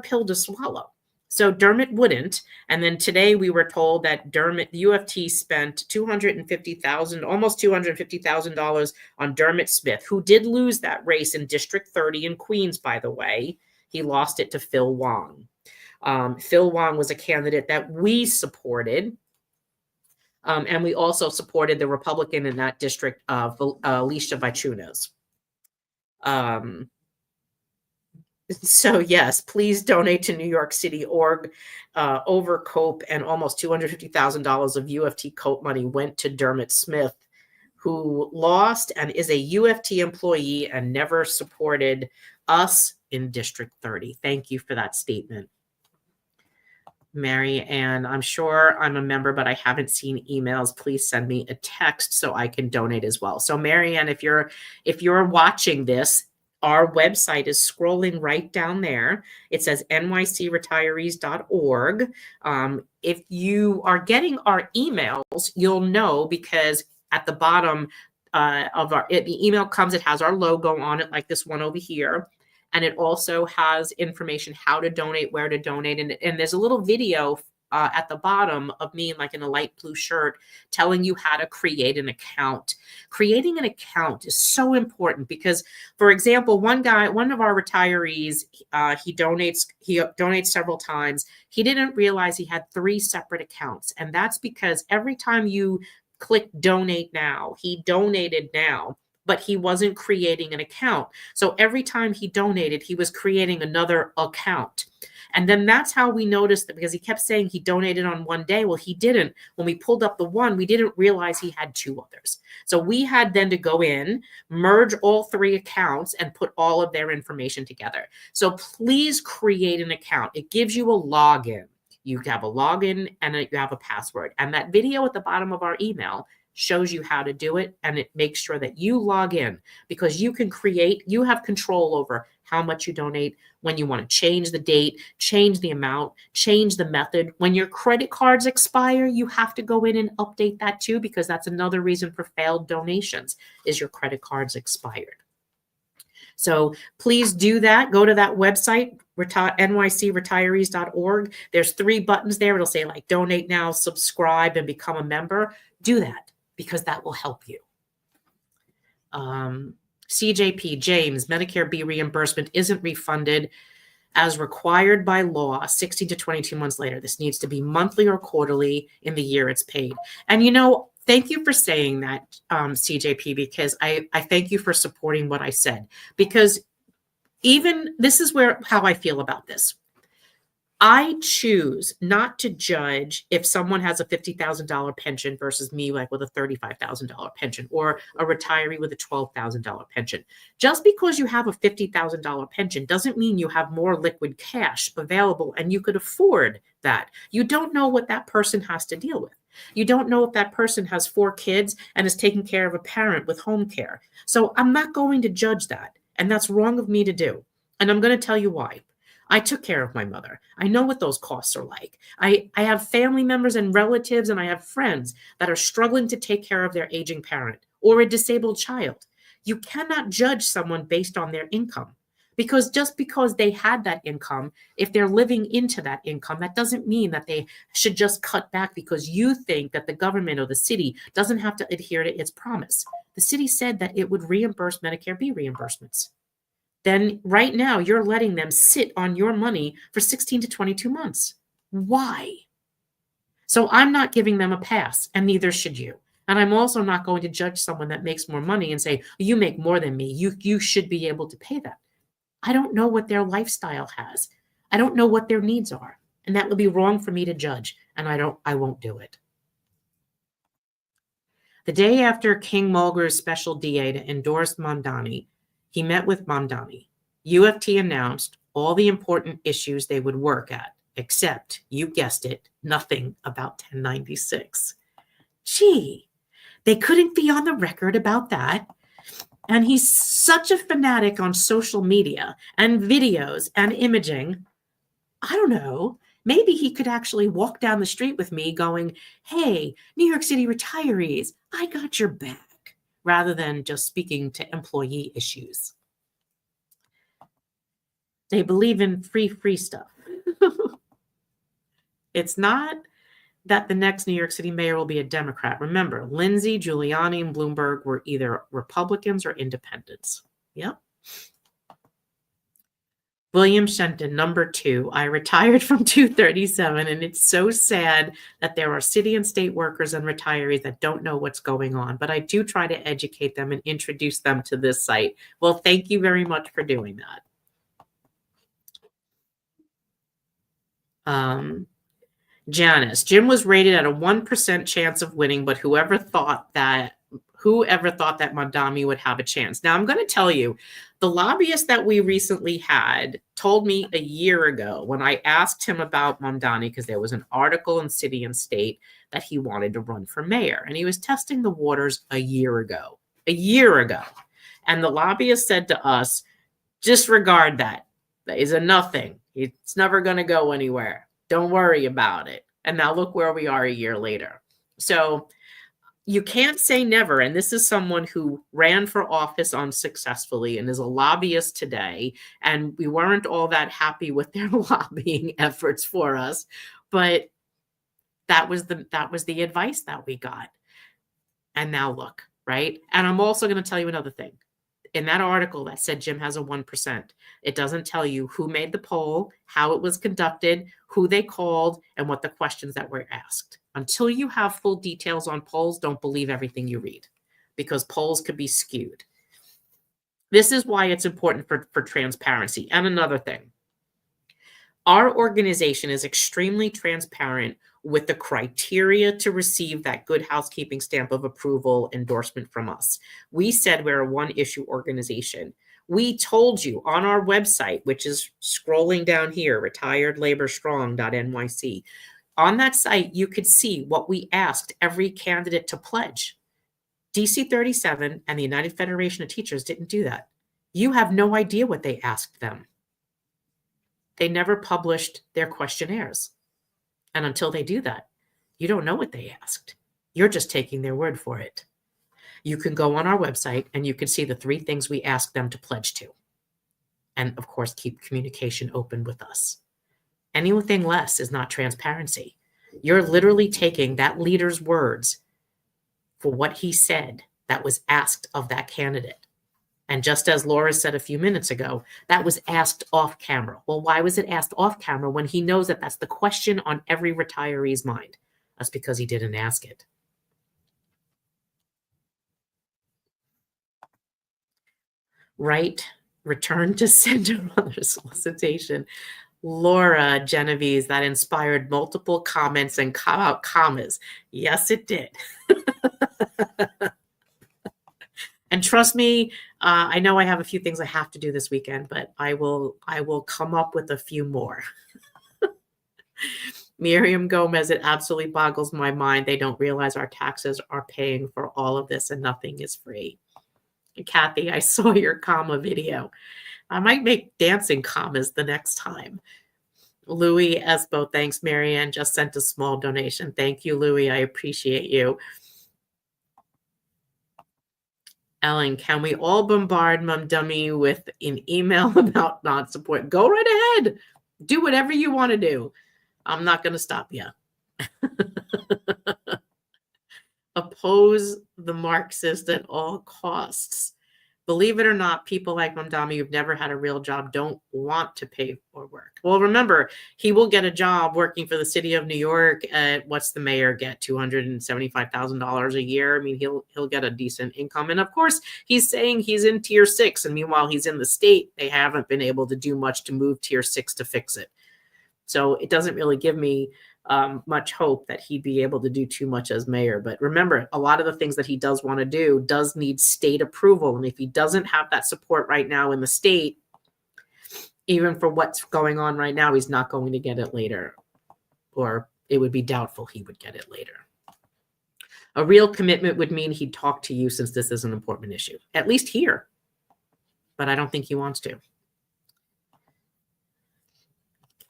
[SPEAKER 2] pill to swallow. So Dermot wouldn't. And then today we were told that the UFT spent almost $250,000 on Dermot Smith, who did lose that race in District 30 in Queens, by the way. He lost it to Phil Wong. Phil Wong was a candidate that we supported. And we also supported the Republican in that district, Alicia Vichunas. So yes, please donate to New York City org. Over COPE, and almost $250,000 of UFT COPE money went to Dermot Smith, who lost and is a UFT employee and never supported us in District 30. Thank you for that statement, Mary Ann. I'm sure I'm a member, but I haven't seen emails. Please send me a text so I can donate as well. So Mary Ann, if you're watching this, our website is scrolling right down there. It says nycretirees.org. If you are getting our emails, you'll know, because at the bottom the email comes, it has our logo on it, like this one over here. And it also has information how to donate, where to donate. And there's a little video at the bottom of me, like in a light blue shirt, telling you how to create an account. Creating an account is so important because, for example, one of our retirees, he donates several times. He didn't realize he had 3 separate accounts. And that's because every time you click donate now, he donated now, but he wasn't creating an account. So every time he donated, he was creating another account. And then that's how we noticed that, because he kept saying he donated on one day. Well, he didn't. When we pulled up the one, we didn't realize he had 2 others. So we had then to go in, merge all 3 accounts, and put all of their information together. So please create an account. It gives you a login. You have a login and you have a password. And that video at the bottom of our email shows you how to do it, and it makes sure that you log in, because you have control over how much you donate, when you want to change the date, change the amount, change the method. When your credit cards expire, you have to go in and update that too, because that's another reason for failed donations, is your credit cards expired. So please do that. Go to that website, nycretirees.org. There's 3 buttons there. It'll say like donate now, subscribe, and become a member. Do that, because that will help you. CJP, James, Medicare B reimbursement isn't refunded as required by law 16 to 22 months later. This needs to be monthly or quarterly in the year it's paid. And thank you for saying that, CJP, because I thank you for supporting what I said, because even this is how I feel about this. I choose not to judge if someone has a $50,000 pension versus me, like with a $35,000 pension, or a retiree with a $12,000 pension. Just because you have a $50,000 pension doesn't mean you have more liquid cash available and you could afford that. You don't know what that person has to deal with. You don't know if that person has 4 kids and is taking care of a parent with home care. So I'm not going to judge that. And that's wrong of me to do. And I'm going to tell you why. I took care of my mother. I know what those costs are like. I have family members and relatives, and I have friends that are struggling to take care of their aging parent or a disabled child. You cannot judge someone based on their income, Because just because they had that income, if they're living into that income, that doesn't mean that they should just cut back because you think that the government or the city doesn't have to adhere to its promise. The city said that it would reimburse Medicare B reimbursements. Then right now you're letting them sit on your money for 16 to 22 months. Why? So I'm not giving them a pass, and neither should you. And I'm also not going to judge someone that makes more money and say, you make more than me. You should be able to pay that. I don't know what their lifestyle has. I don't know what their needs are. And that would be wrong for me to judge. And I won't do it. The day after King Mulgre's special DA to endorse Mandani, he met with Mandani. UFT announced all the important issues they would work at, except, you guessed it, nothing about 1096. Gee, they couldn't be on the record about that. And he's such a fanatic on social media and videos and imaging. I don't know. Maybe he could actually walk down the street with me going, hey, New York City retirees, I got your back, rather than just speaking to employee issues. They believe in free stuff. It's not that the next New York City mayor will be a Democrat. Remember, Lindsay, Giuliani, and Bloomberg were either Republicans or independents. Yep. William Shenton, number 2. I retired from 237, and it's so sad that there are city and state workers and retirees that don't know what's going on, but I do try to educate them and introduce them to this site. Well, thank you very much for doing that. Janice, Jim was rated at a 1% chance of winning, but whoever thought that Mandani would have a chance? Now, I'm going to tell you, the lobbyist that we recently had told me a year ago when I asked him about Mandani, because there was an article in City and State that he wanted to run for mayor, and he was testing the waters a year ago. And the lobbyist said to us, disregard that. That is a nothing. It's never going to go anywhere. Don't worry about it. And now look where we are a year later. So you can't say never. And this is someone who ran for office unsuccessfully and is a lobbyist today. And we weren't all that happy with their lobbying efforts for us. But that was the advice that we got. And now look, right? And I'm also going to tell you another thing. In that article that said Jim has a 1%, it doesn't tell you who made the poll, how it was conducted, who they called, and what the questions that were asked. Until you have full details on polls, don't believe everything you read, because polls could be skewed. This is why it's important for transparency. And another thing, our organization is extremely transparent with the criteria to receive that good housekeeping stamp of approval endorsement from us. We said we're a one-issue organization. We told you on our website, which is scrolling down here, retiredlaborstrong.nyc. On that site, you could see what we asked every candidate to pledge. DC 37 and the United Federation of Teachers didn't do that. You have no idea what they asked them. They never published their questionnaires. And until they do that, you don't know what they asked. You're just taking their word for it. You can go on our website and you can see the 3 things we asked them to pledge to. And of course, keep communication open with us. Anything less is not transparency. You're literally taking that leader's words for what he said that was asked of that candidate. And just as Laura said a few minutes ago, that was asked off camera. Well, why was it asked off camera when he knows that that's the question on every retiree's mind? That's because he didn't ask it. Right? Return to sender other solicitation. Laura Genovese, that inspired multiple comments and commas. Yes, it did. And trust me, I know I have a few things I have to do this weekend, but I will come up with a few more. Miriam Gomez, it absolutely boggles my mind. They don't realize our taxes are paying for all of this and nothing is free. And Kathy, I saw your comma video. I might make dancing commas the next time. Louis Espo, thanks, Marianne, just sent a small donation. Thank you, Louis. I appreciate you. Ellen, can we all bombard Mandani with an email about not support? Go right ahead. Do whatever you want to do. I'm not going to stop you. Oppose the Marxist at all costs. Believe it or not, people like Mandani who've never had a real job don't want to pay for work. Well, remember, he will get a job working for the city of New York at, what's the mayor get, $275,000 a year? I mean, he'll get a decent income. And of course, he's saying he's in tier 6. And meanwhile, he's in the state. They haven't been able to do much to move tier 6 to fix it. So it doesn't really give me much hope that he'd be able to do too much as mayor. But remember, a lot of the things that he does want to do does need state approval. And if he doesn't have that support right now in the state, even for what's going on right now, he's not going to get it later. Or it would be doubtful he would get it later. A real commitment would mean he'd talk to you since this is an important issue, at least here. But I don't think he wants to.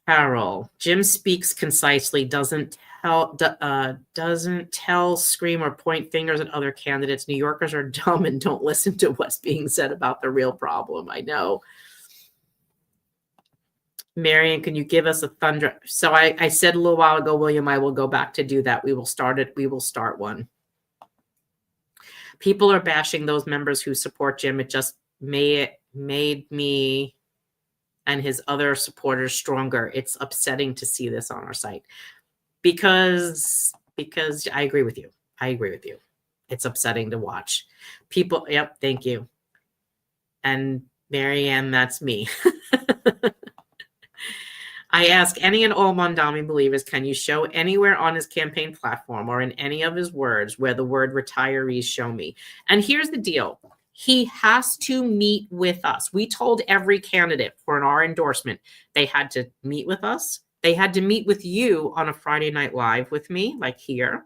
[SPEAKER 2] Carol, Jim speaks concisely, doesn't tell, scream, or point fingers at other candidates. New Yorkers are dumb and don't listen to what's being said about the real problem. I know. Marion, can you give us a thunder? So I said a little while ago, William, I will go back to do that. We will start it. We will start one. People are bashing those members who support Jim. It just made me and his other supporters stronger. It's upsetting to see this on our site because I agree with you. I agree with you. It's upsetting to watch people. Yep. Thank you. And Marianne, that's me. I ask any and all Mandani believers, can you show anywhere on his campaign platform or in any of his words where the word retirees show me? And here's the deal. He has to meet with us. We told every candidate for our endorsement, they had to meet with us. They had to meet with you on a Friday Night Live with me, like here.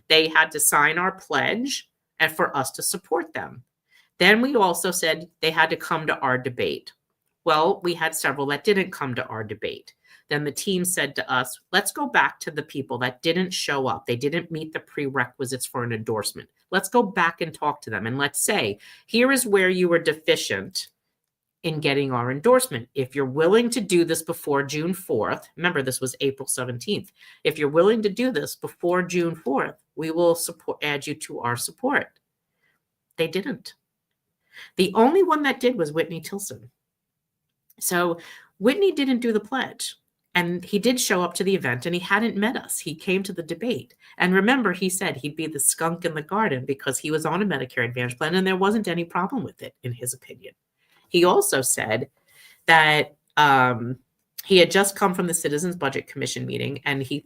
[SPEAKER 2] They had to sign our pledge and for us to support them. Then we also said they had to come to our debate. Well, we had several that didn't come to our debate. Then the team said to us, let's go back to the people that didn't show up. They didn't meet the prerequisites for an endorsement. Let's go back and talk to them. And let's say, here is where you were deficient in getting our endorsement. If you're willing to do this before June 4th, remember this was April 17th. If you're willing to do this before June 4th, we will add you to our support. They didn't. The only one that did was Whitney Tilson. So Whitney didn't do the pledge. And he did show up to the event and he hadn't met us. He came to the debate. And remember, he said he'd be the skunk in the garden because he was on a Medicare Advantage plan and there wasn't any problem with it, in his opinion. He also said that he had just come from the Citizens Budget Commission meeting and he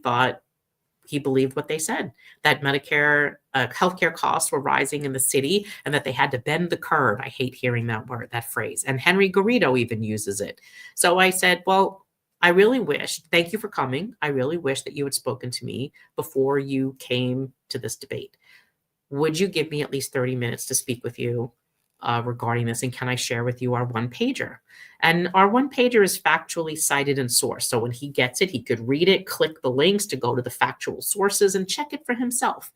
[SPEAKER 2] believed what they said, that Medicare healthcare costs were rising in the city and that they had to bend the curve. I hate hearing that phrase. And Henry Garrido even uses it. So I said, well, I really wish, thank you for coming. I really wish that you had spoken to me before you came to this debate. Would you give me at least 30 minutes to speak with you regarding this? And can I share with you our one pager? And our one pager is factually cited and sourced. So when he gets it, he could read it, click the links to go to the factual sources and check it for himself.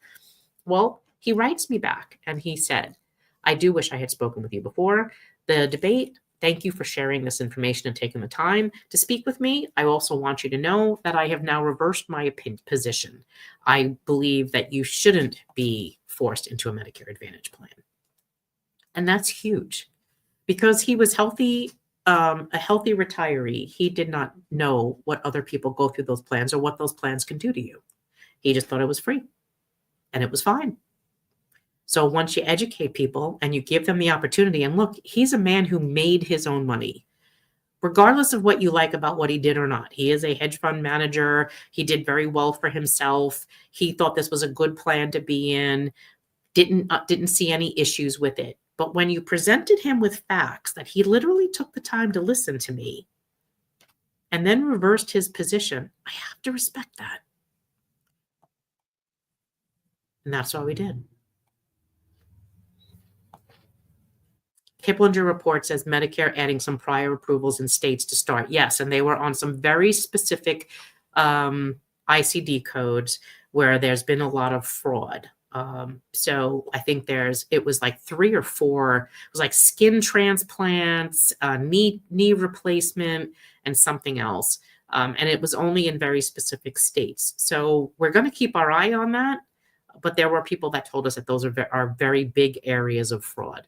[SPEAKER 2] Well, he writes me back and he said, I do wish I had spoken with you before the debate. Thank you for sharing this information and taking the time to speak with me. I also want you to know that I have now reversed my position. I believe that you shouldn't be forced into a Medicare Advantage plan. And that's huge because he was healthy, a healthy retiree. He did not know what other people go through those plans or what those plans can do to you. He just thought it was free and it was fine. So once you educate people and you give them the opportunity, and look, he's a man who made his own money, regardless of what you like about what he did or not. He is a hedge fund manager. He did very well for himself. He thought this was a good plan to be in, didn't see any issues with it. But when you presented him with facts that he literally took the time to listen to me and then reversed his position, I have to respect that. And that's what we did. Kiplinger report says Medicare adding some prior approvals in states to start. Yes, and they were on some very specific ICD codes where there's been a lot of fraud. So I think it was like 3 or 4, it was like skin transplants, knee replacement, and something else. And it was only in very specific states. So we're going to keep our eye on that. But there were people that told us that those are very big areas of fraud.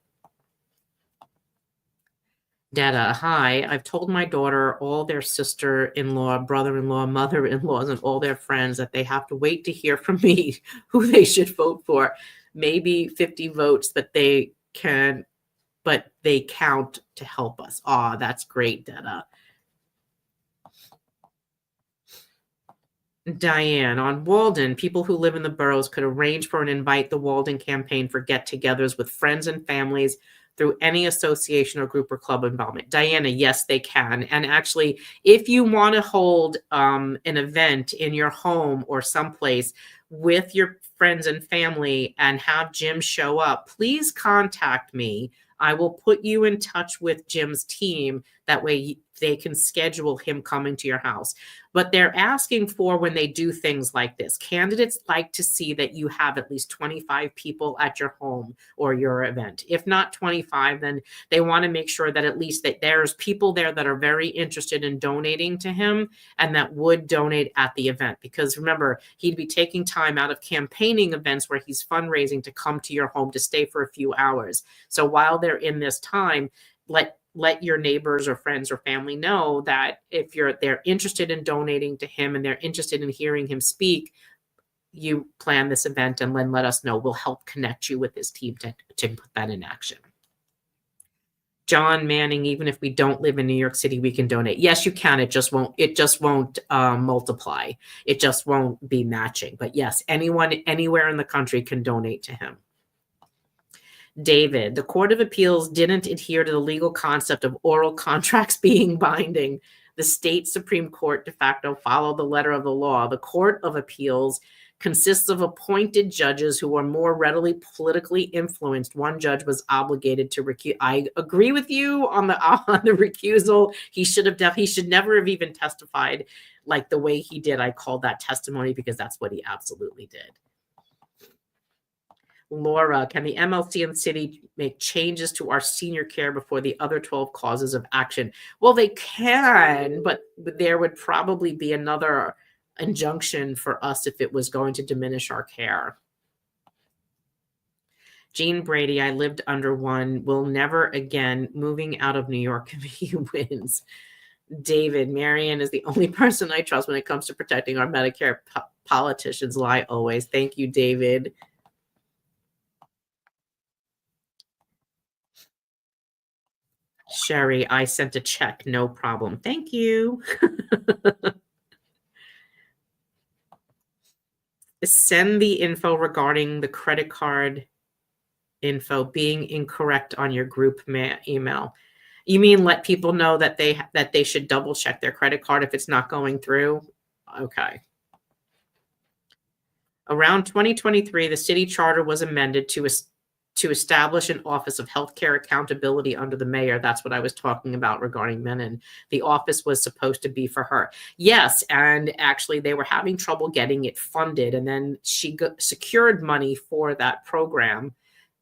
[SPEAKER 2] Dada, hi. I've told my daughter, all their sister-in-law, brother-in-law, mother-in-laws, and all their friends that they have to wait to hear from me who they should vote for. Maybe 50 votes, but they count to help us. Aw, that's great, Dada. Diane, on Walden, people who live in the boroughs could arrange for and invite the Walden campaign for get-togethers with friends and families through any association or group or club involvement. Diana, yes, they can. And actually, if you want to hold an event in your home or someplace with your friends and family and have Jim show up, please contact me. I will put you in touch with Jim's team. That way they can schedule him coming to your house. But they're asking for, when they do things like this, candidates like to see that you have at least 25 people at your home or your event. If not 25, then they want to make sure that at least that there's people there that are very interested in donating to him and that would donate at the event. Because remember, he'd be taking time out of campaigning events where he's fundraising to come to your home to stay for a few hours. So while they're in this time, let your neighbors or friends or family know that if they're interested in donating to him and they're interested in hearing him speak, you plan this event and then let us know. We'll help connect you with his team to put that in action. John Manning, even if we don't live in New York City, we can donate. Yes, you can. It just won't multiply. It just won't be matching. But yes, anyone anywhere in the country can donate to him. David, the Court of Appeals didn't adhere to the legal concept of oral contracts being binding. The state Supreme Court de facto followed the letter of the law. The Court of Appeals consists of appointed judges who are more readily politically influenced. One judge was obligated to recuse. I agree with you on the recusal. He should never have even testified like the way he did. I called that testimony because that's what he absolutely did. Laura, can the MLC and city make changes to our senior care before the other 12 causes of action? Well, they can, but there would probably be another injunction for us if it was going to diminish our care. Jean Brady, I lived under one, will never again. Moving out of New York committee wins. David, Marion is the only person I trust when it comes to protecting our Medicare. Politicians lie always. Thank you, David. Sherry, I sent a check. No problem. Thank you. Send the info regarding the credit card info being incorrect on your group email. You mean let people know that they should double check their credit card if it's not going through? Okay. Around 2023, the city charter was amended to establish an Office of Healthcare Accountability under the mayor. That's what I was talking about regarding Menon. The office was supposed to be for her. Yes, and actually they were having trouble getting it funded, and then she secured money for that program.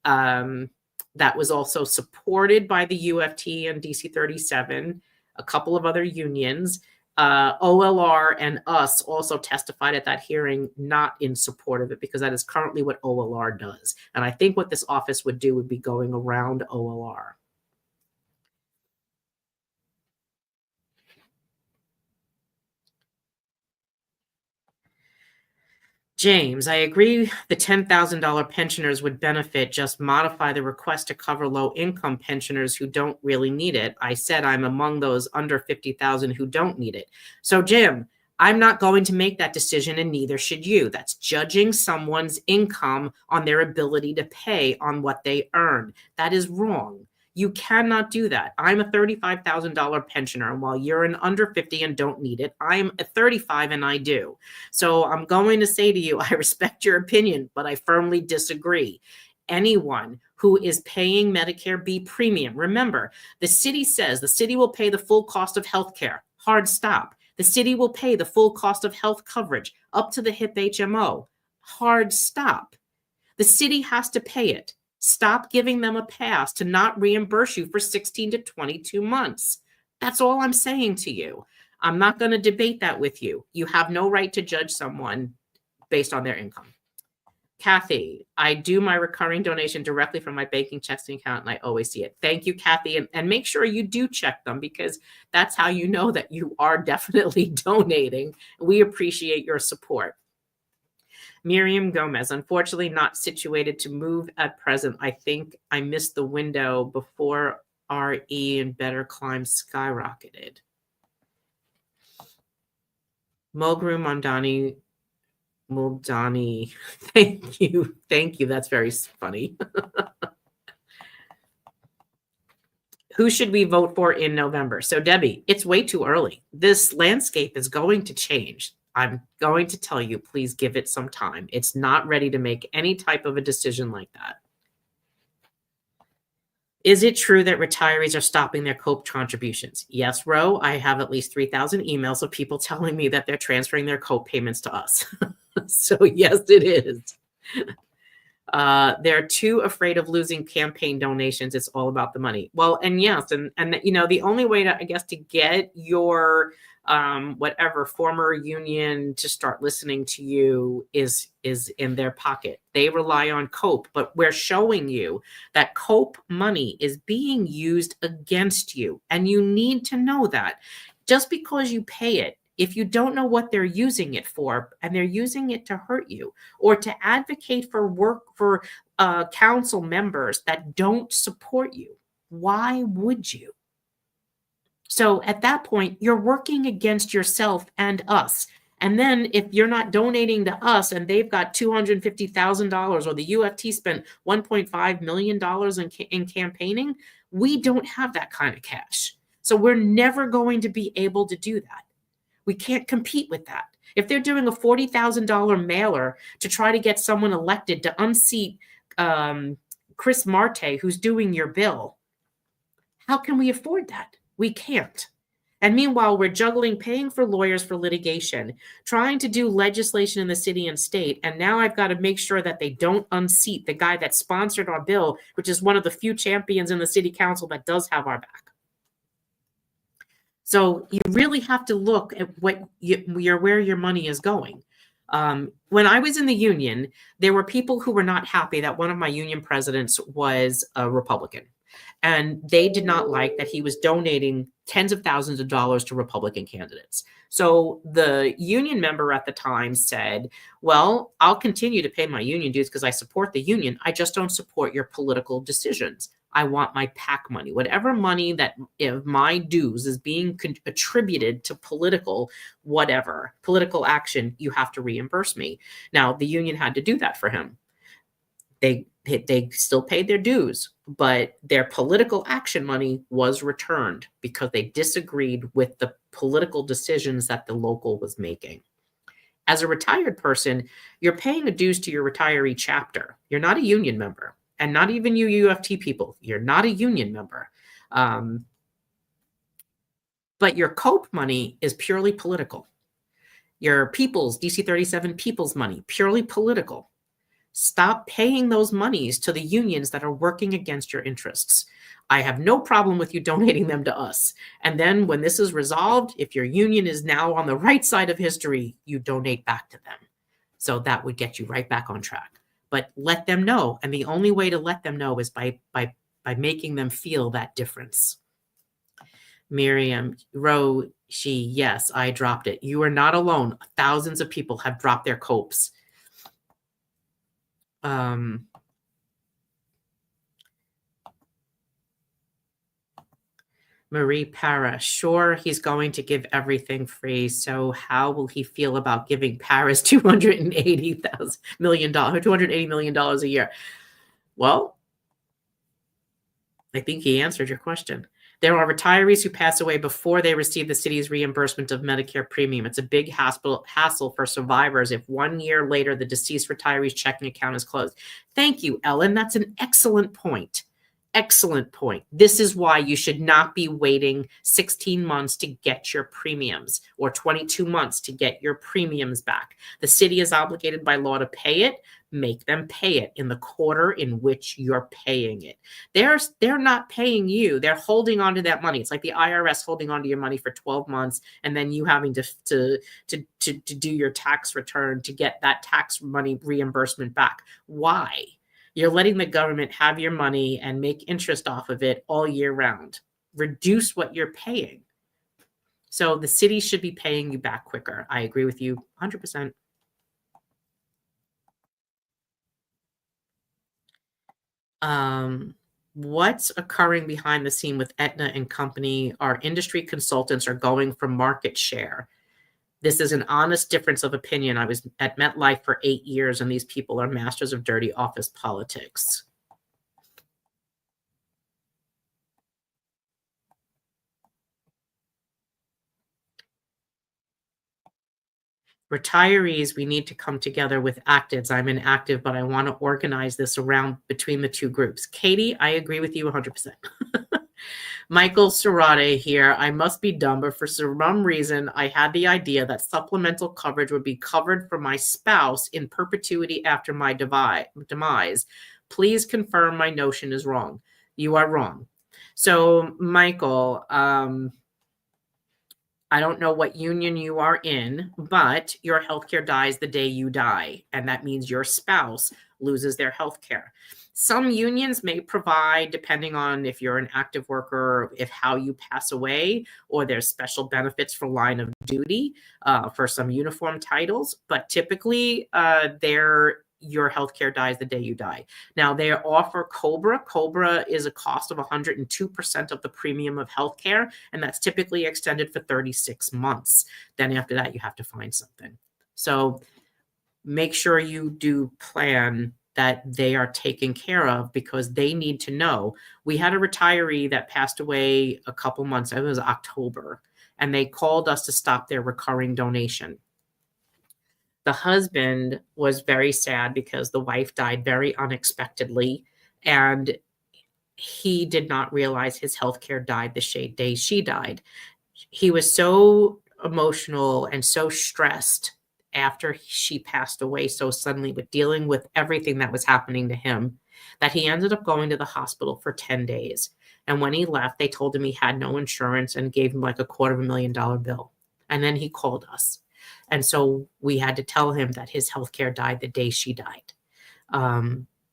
[SPEAKER 2] That was also supported by the UFT and DC 37, a couple of other unions. OLR and us also testified at that hearing not in support of it, because that is currently what OLR does. And I think what this office would do would be going around OLR. James, I agree the $10,000 pensioners would benefit. Just modify the request to cover low-income pensioners who don't really need it. I said I'm among those under 50,000 who don't need it. So, Jim, I'm not going to make that decision, and neither should you. That's judging someone's income on their ability to pay on what they earn. That is wrong. You cannot do that. I'm a $35,000 pensioner, and while you're an under 50 and don't need it, I'm a 35 and I do. So I'm going to say to you, I respect your opinion, but I firmly disagree. Anyone who is paying Medicare B premium, remember, the city says the city will pay the full cost of health care. Hard stop. The city will pay the full cost of health coverage up to the HIP HMO. Hard stop. The city has to pay it. Stop giving them a pass to not reimburse you for 16 to 22 months. That's all I'm saying to you. I'm not going to debate that with you. You have no right to judge someone based on their income. Kathy, I do my recurring donation directly from my banking checking account, and I always see it. Thank you, Kathy. And make sure you do check them, because that's how you know that you are definitely donating. We appreciate your support. Miriam Gomez, unfortunately not situated to move at present. I think I missed the window before RE and Better Climb skyrocketed. Mulgrew Mandani, thank you. That's very funny. Who should we vote for in November? So Debbie, it's way too early. This landscape is going to change. I'm going to tell you, please give it some time. It's not ready to make any type of a decision like that. Is it true that retirees are stopping their COPE contributions? Yes, Ro. I have at least 3,000 emails of people telling me that they're transferring their COPE payments to us. So yes, it is. They're too afraid of losing campaign donations. It's all about the money. Well, and yes, and you know, the only way to, I guess, to get your whatever former union to start listening to you is in their pocket. They rely on COPE, but we're showing you that COPE money is being used against you, and you need to know that. Just because you pay it, if you don't know what they're using it for, and they're using it to hurt you or to advocate for work for council members that don't support you, why would you? So at that point, you're working against yourself and us. And then if you're not donating to us and they've got $250,000 or the UFT spent $1.5 million in campaigning, we don't have that kind of cash. So we're never going to be able to do that. We can't compete with that. If they're doing a $40,000 mailer to try to get someone elected to unseat Chris Marte, who's doing your bill, how can we afford that? We can't. And meanwhile, we're juggling paying for lawyers for litigation, trying to do legislation in the city and state, and now I've got to make sure that they don't unseat the guy that sponsored our bill, which is one of the few champions in the city council that does have our back. So you really have to look at where your money is going. When I was in the union, there were people who were not happy that one of my union presidents was a Republican. And they did not like that he was donating tens of thousands of dollars to Republican candidates. So the union member at the time said, well, I'll continue to pay my union dues because I support the union. I just don't support your political decisions. I want my PAC money, whatever money that if my dues is being attributed to political action, you have to reimburse me. Now, the union had to do that for him. They still paid their dues, but their political action money was returned because they disagreed with the political decisions that the local was making. As a retired person, you're paying a dues to your retiree chapter. You're not a union member. And not even you UFT people, you're not a union member. But your COPE money is purely political. Your people's, DC 37 people's money, purely political. Stop paying those monies to the unions that are working against your interests. I have no problem with you donating them to us. And then when this is resolved, if your union is now on the right side of history, you donate back to them. So that would get you right back on track. But let them know. And the only way to let them know is by making them feel that difference. Miriam, yes, I dropped it. You are not alone. Thousands of people have dropped their COPEs. Marie Para, sure, he's going to give everything free. So how will he feel about giving Paris $280 million a year? Well, I think he answered your question. There are retirees who pass away before they receive the city's reimbursement of Medicare premium. It's a big hassle for survivors if 1 year later the deceased retiree's checking account is closed. Thank you, Ellen. That's an excellent point. Excellent point. This is why you should not be waiting 16 months to get your premiums or 22 months to get your premiums back. The city is obligated by law to pay it. Make them pay it in the quarter in which you're paying it. They're not paying you. They're holding on to that money. It's like the IRS holding on to your money for 12 months and then you having to do your tax return to get that tax money reimbursement back. Why? You're letting the government have your money and make interest off of it all year round. Reduce what you're paying. So the city should be paying you back quicker. I agree with you 100%. What's occurring behind the scene with Aetna and company? Our industry consultants are going for market share. This is an honest difference of opinion. I was at MetLife for 8 years, and these people are masters of dirty office politics. Retirees, we need to come together with actives. I'm an active, but I want to organize this around between the two groups. Katie, I agree with you 100%. Michael Serrate here. I must be dumb, but for some reason, I had the idea that supplemental coverage would be covered for my spouse in perpetuity after my demise. Please confirm my notion is wrong. You are wrong. So, Michael, I don't know what union you are in, but your healthcare dies the day you die, and that means your spouse loses their healthcare. Some unions may provide, depending on if you're an active worker, if how you pass away, or there's special benefits for line of duty for some uniform titles. But typically, your healthcare dies the day you die. Now, they offer COBRA. COBRA is a cost of 102% of the premium of healthcare, and that's typically extended for 36 months. Then after that, you have to find something. So make sure you do plan that they are taken care of because they need to know. We had a retiree that passed away a couple months, it was October, and they called us to stop their recurring donation. The husband was very sad because the wife died very unexpectedly, and he did not realize his healthcare died the day she died. He was so emotional and so stressed after she passed away so suddenly with dealing with everything that was happening to him that he ended up going to the hospital for 10 days. And when he left, they told him he had no insurance and gave him like a $250,000 bill. And then he called us. And so we had to tell him that his healthcare died the day she died.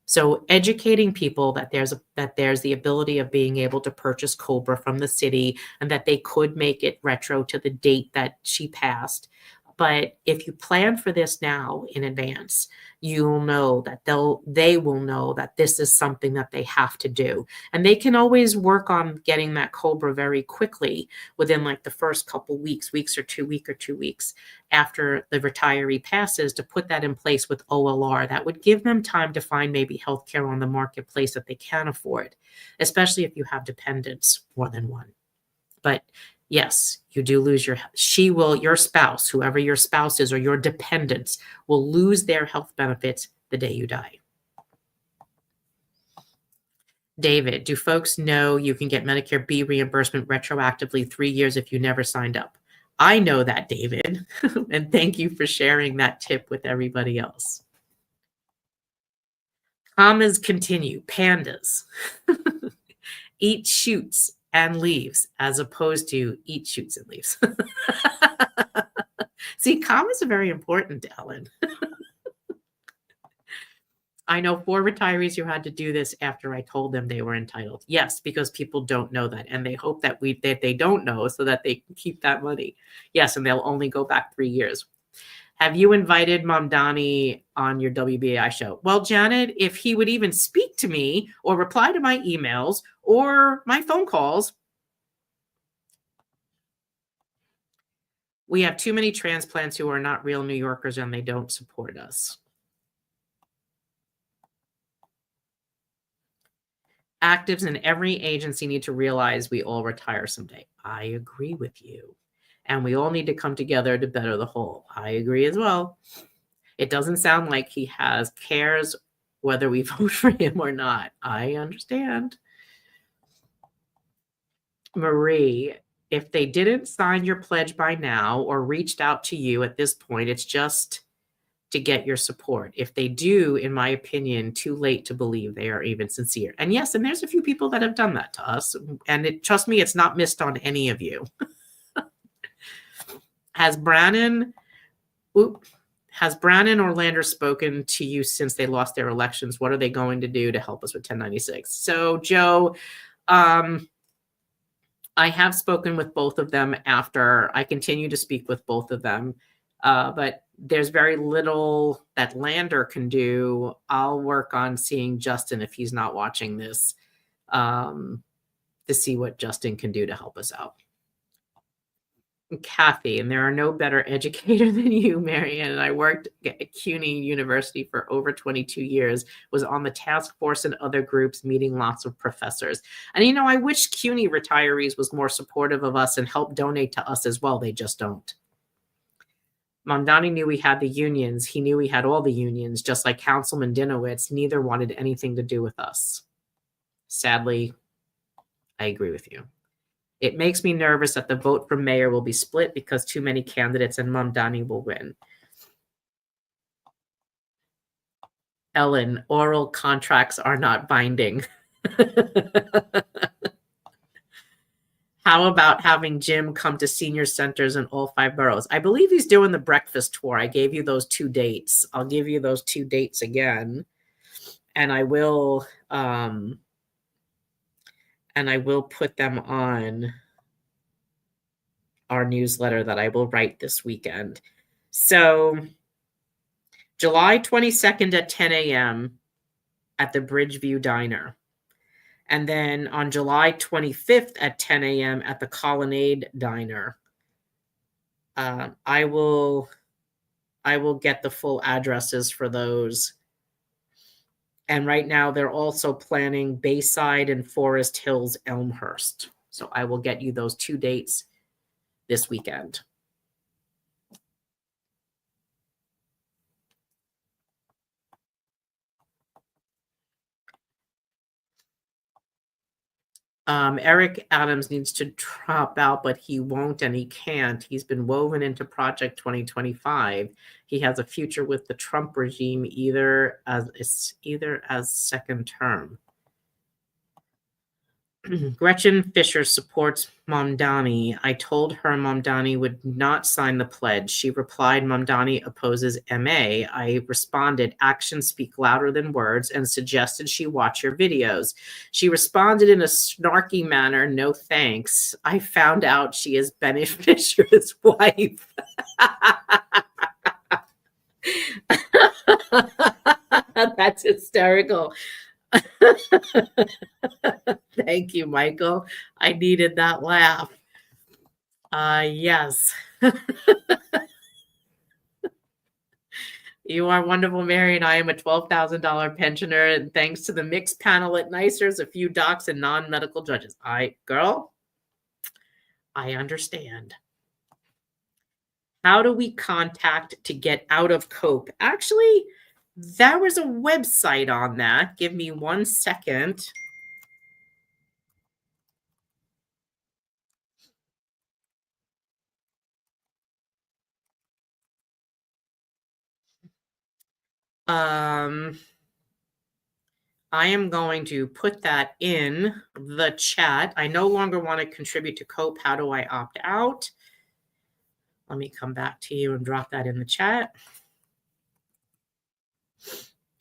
[SPEAKER 2] So educating people that there's the ability of being able to purchase COBRA from the city and that they could make it retro to the date that she passed. But if you plan for this now in advance, you'll know that they will know that this is something that they have to do. And they can always work on getting that COBRA very quickly within like the first couple weeks or 2 weeks after the retiree passes to put that in place with OLR. That would give them time to find maybe healthcare on the marketplace that they can afford, especially if you have dependents, more than one. But yes, you do lose your spouse, whoever your spouse is, or your dependents will lose their health benefits the day you die. David, do folks know you can get Medicare B reimbursement retroactively 3 years if you never signed up? I know that, David, and thank you for sharing that tip with everybody else. Commas continue, pandas. Eat shoots and leaves as opposed to eat shoots and leaves. See, commas are very important, Ellen. I know 4 retirees who had to do this after I told them they were entitled. Yes, because people don't know that, and they hope that they don't know so that they can keep that money. Yes, and they'll only go back 3 years. Have you invited Mandani on your WBAI show? Well, Janet, if he would even speak to me or reply to my emails or my phone calls. We have too many transplants who are not real New Yorkers and they don't support us. Actives in every agency need to realize we all retire someday. I agree with you. And we all need to come together to better the whole. I agree as well. It doesn't sound like he cares whether we vote for him or not. I understand. Marie, if they didn't sign your pledge by now or reached out to you at this point, it's just to get your support. If they do, in my opinion, too late to believe they are even sincere. And yes, and there's a few people that have done that to us. And trust me, it's not missed on any of you. Has Brannon or Lander spoken to you since they lost their elections? What are they going to do to help us with 1096? So, Joe, I have spoken with both of them after. I continue to speak with both of them, but there's very little that Lander can do. I'll work on seeing Justin, if he's not watching this, to see what Justin can do to help us out. Kathy, and there are no better educator than you, Marianne. And I worked at CUNY University for over 22 years, was on the task force and other groups, meeting lots of professors. And, you know, I wish CUNY retirees was more supportive of us and helped donate to us as well. They just don't. Mandani knew we had the unions. He knew we had all the unions, just like Councilman Dinowitz. Neither wanted anything to do with us. Sadly, I agree with you. It makes me nervous that the vote for mayor will be split because too many candidates and Mandani will win. Ellen, oral contracts are not binding. How about having Jim come to senior centers in all 5 boroughs? I believe he's doing the breakfast tour. I gave you those 2 dates. I'll give you those 2 dates again. And I will put them on our newsletter that I will write this weekend. So July 22nd at 10 a.m. at the Bridgeview Diner. And then on July 25th at 10 a.m. at the Colonnade Diner. I will get the full addresses for those. And right now they're also planning Bayside and Forest Hills, Elmhurst. So I will get you those 2 dates this weekend. Eric Adams needs to drop out, but he won't and he can't. He's been woven into Project 2025. He has a future with the Trump regime, either as second term. Gretchen Fisher supports Mandani. I told her Mandani would not sign the pledge. She replied, Mandani opposes MA. I responded, actions speak louder than words, and suggested she watch your videos. She responded in a snarky manner, no thanks. I found out she is Bennett Fisher's wife. That's hysterical. Thank you, Michael. I needed that laugh. Yes. You are wonderful, Mary, and I am a $12,000 pensioner, and thanks to the mixed panel at NICERS, a few docs and non-medical judges. Girl, I understand. How do we contact to get out of COPE? Actually, there was a website on that. Give me 1 second. I am going to put that in the chat. I no longer want to contribute to COPE. How do I opt out? Let me come back to you and drop that in the chat.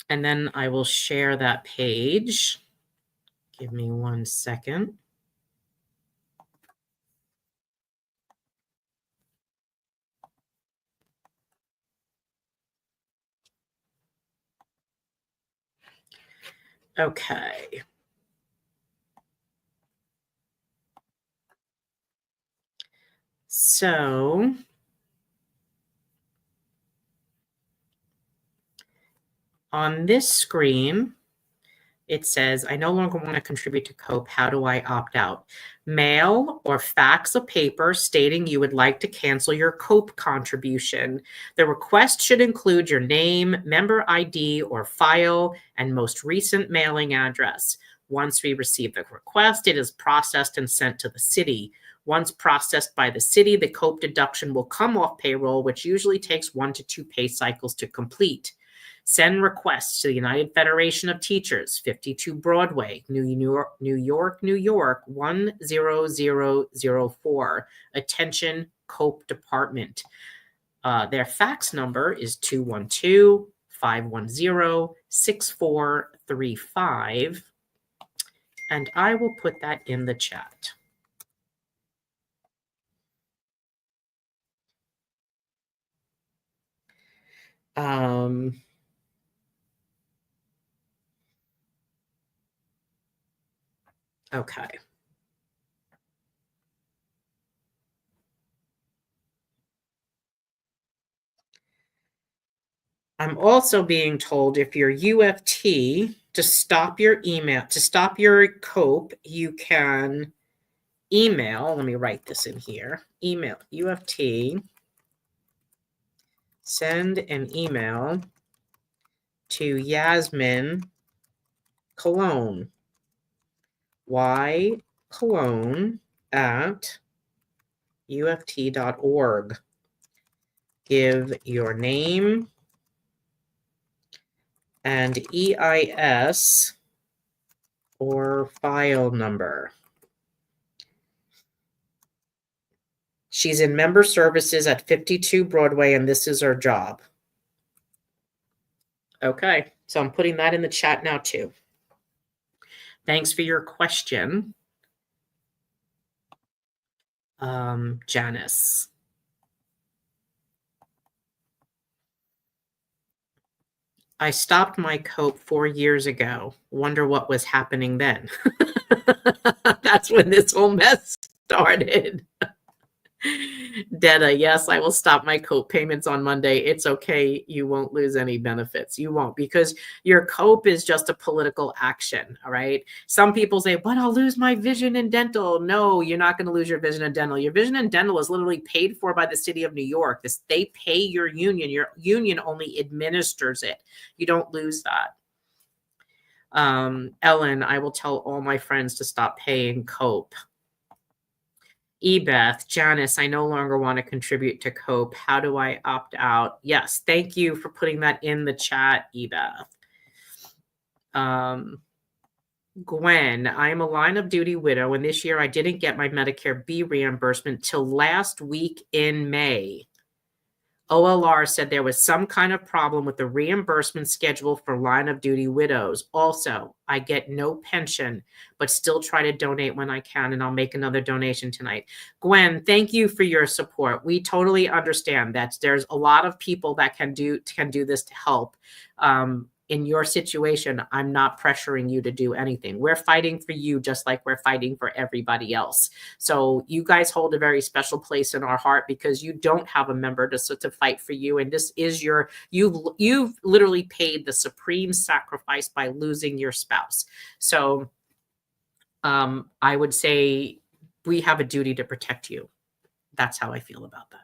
[SPEAKER 2] And then I will share that page. Give me 1 second. Okay. So on this screen, it says, I no longer want to contribute to COPE. How do I opt out? Mail or fax a paper stating you would like to cancel your COPE contribution. The request should include your name, member ID or file, and most recent mailing address. Once we receive the request, it is processed and sent to the city. Once processed by the city, the COPE deduction will come off payroll, which usually takes 1 to 2 pay cycles to complete. Send requests to the United Federation of Teachers, 52 Broadway, New York, 10004. Attention, COPE Department. Their fax number is 212-510-6435. And I will put that in the chat. Okay. I'm also being told if you're UFT, to stop your email, to stop your COPE, you can email. Let me write this in here. Email UFT. Send an email to Yasmin Cologne. Y Cologne at uft.org. Give your name and EIS or file number. She's in member services at 52 Broadway, and this is her job. Okay, so I'm putting that in the chat now too. Thanks for your question, Janice. I stopped my COPE 4 years ago. Wonder what was happening then. That's when this whole mess started. Detta, yes, I will stop my COPE payments on Monday. It's okay. You won't lose any benefits. You won't, because your COPE is just a political action. All right. Some people say, but I'll lose my vision and dental. No, you're not going to lose your vision and dental. Your vision and dental is literally paid for by the city of New York. They pay your union. Your union only administers it. You don't lose that. Ellen, I will tell all my friends to stop paying COPE. Ebeth, Janice, I no longer want to contribute to COPE. How do I opt out? Yes, thank you for putting that in the chat, Ebeth. Gwen, I'm a line of duty widow, and this year I didn't get my Medicare B reimbursement till last week in May. OLR said there was some kind of problem with the reimbursement schedule for line of duty widows. Also, I get no pension, but still try to donate when I can, and I'll make another donation tonight. Gwen, thank you for your support. We totally understand that there's a lot of people that can do this to help. In your situation, I'm not pressuring you to do anything. We're fighting for you just like we're fighting for everybody else. So you guys hold a very special place in our heart because you don't have a member to fight for you. And this is you've literally paid the supreme sacrifice by losing your spouse. So I would say we have a duty to protect you. That's how I feel about that.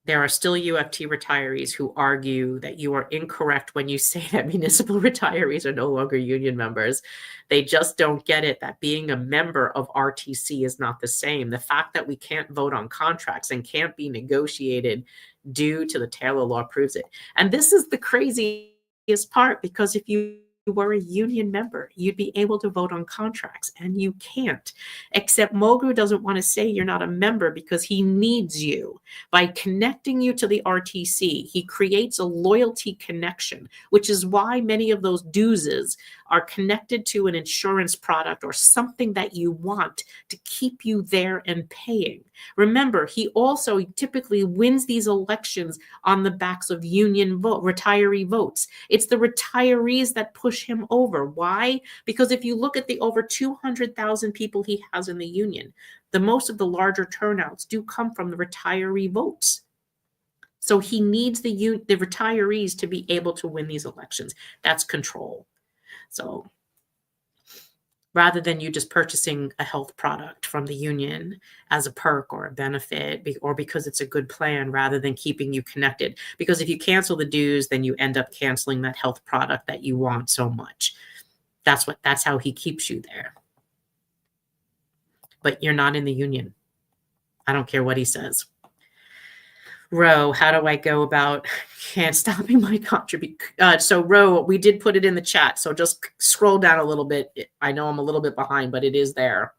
[SPEAKER 2] There are still UFT retirees who argue that you are incorrect when you say that municipal retirees are no longer union members. They just don't get it that being a member of RTC is not the same. The fact that we can't vote on contracts and can't be negotiated due to the Taylor law proves it. And this is the craziest part, because if you were a union member, you'd be able to vote on contracts, and you can't. Except Mulgrew doesn't want to say you're not a member because he needs you. By connecting you to the RTC, he creates a loyalty connection, which is why many of those dues are connected to an insurance product or something that you want to keep you there and paying. Remember, he also typically wins these elections on the backs of retiree votes. It's the retirees that push him over. Why? Because if you look at the over 200,000 people he has in the union, most of the larger turnouts do come from the retiree votes. So he needs the retirees to be able to win these elections. That's control. So, rather than you just purchasing a health product from the union as a perk or a benefit, or because it's a good plan, rather than keeping you connected. Because if you cancel the dues, then you end up canceling that health product that you want so much. That's how he keeps you there. But you're not in the union. I don't care what he says. Ro, how do I go about can't stopping my contribution? So Ro, we did put it in the chat. So just scroll down a little bit. I know I'm a little bit behind, but it is there.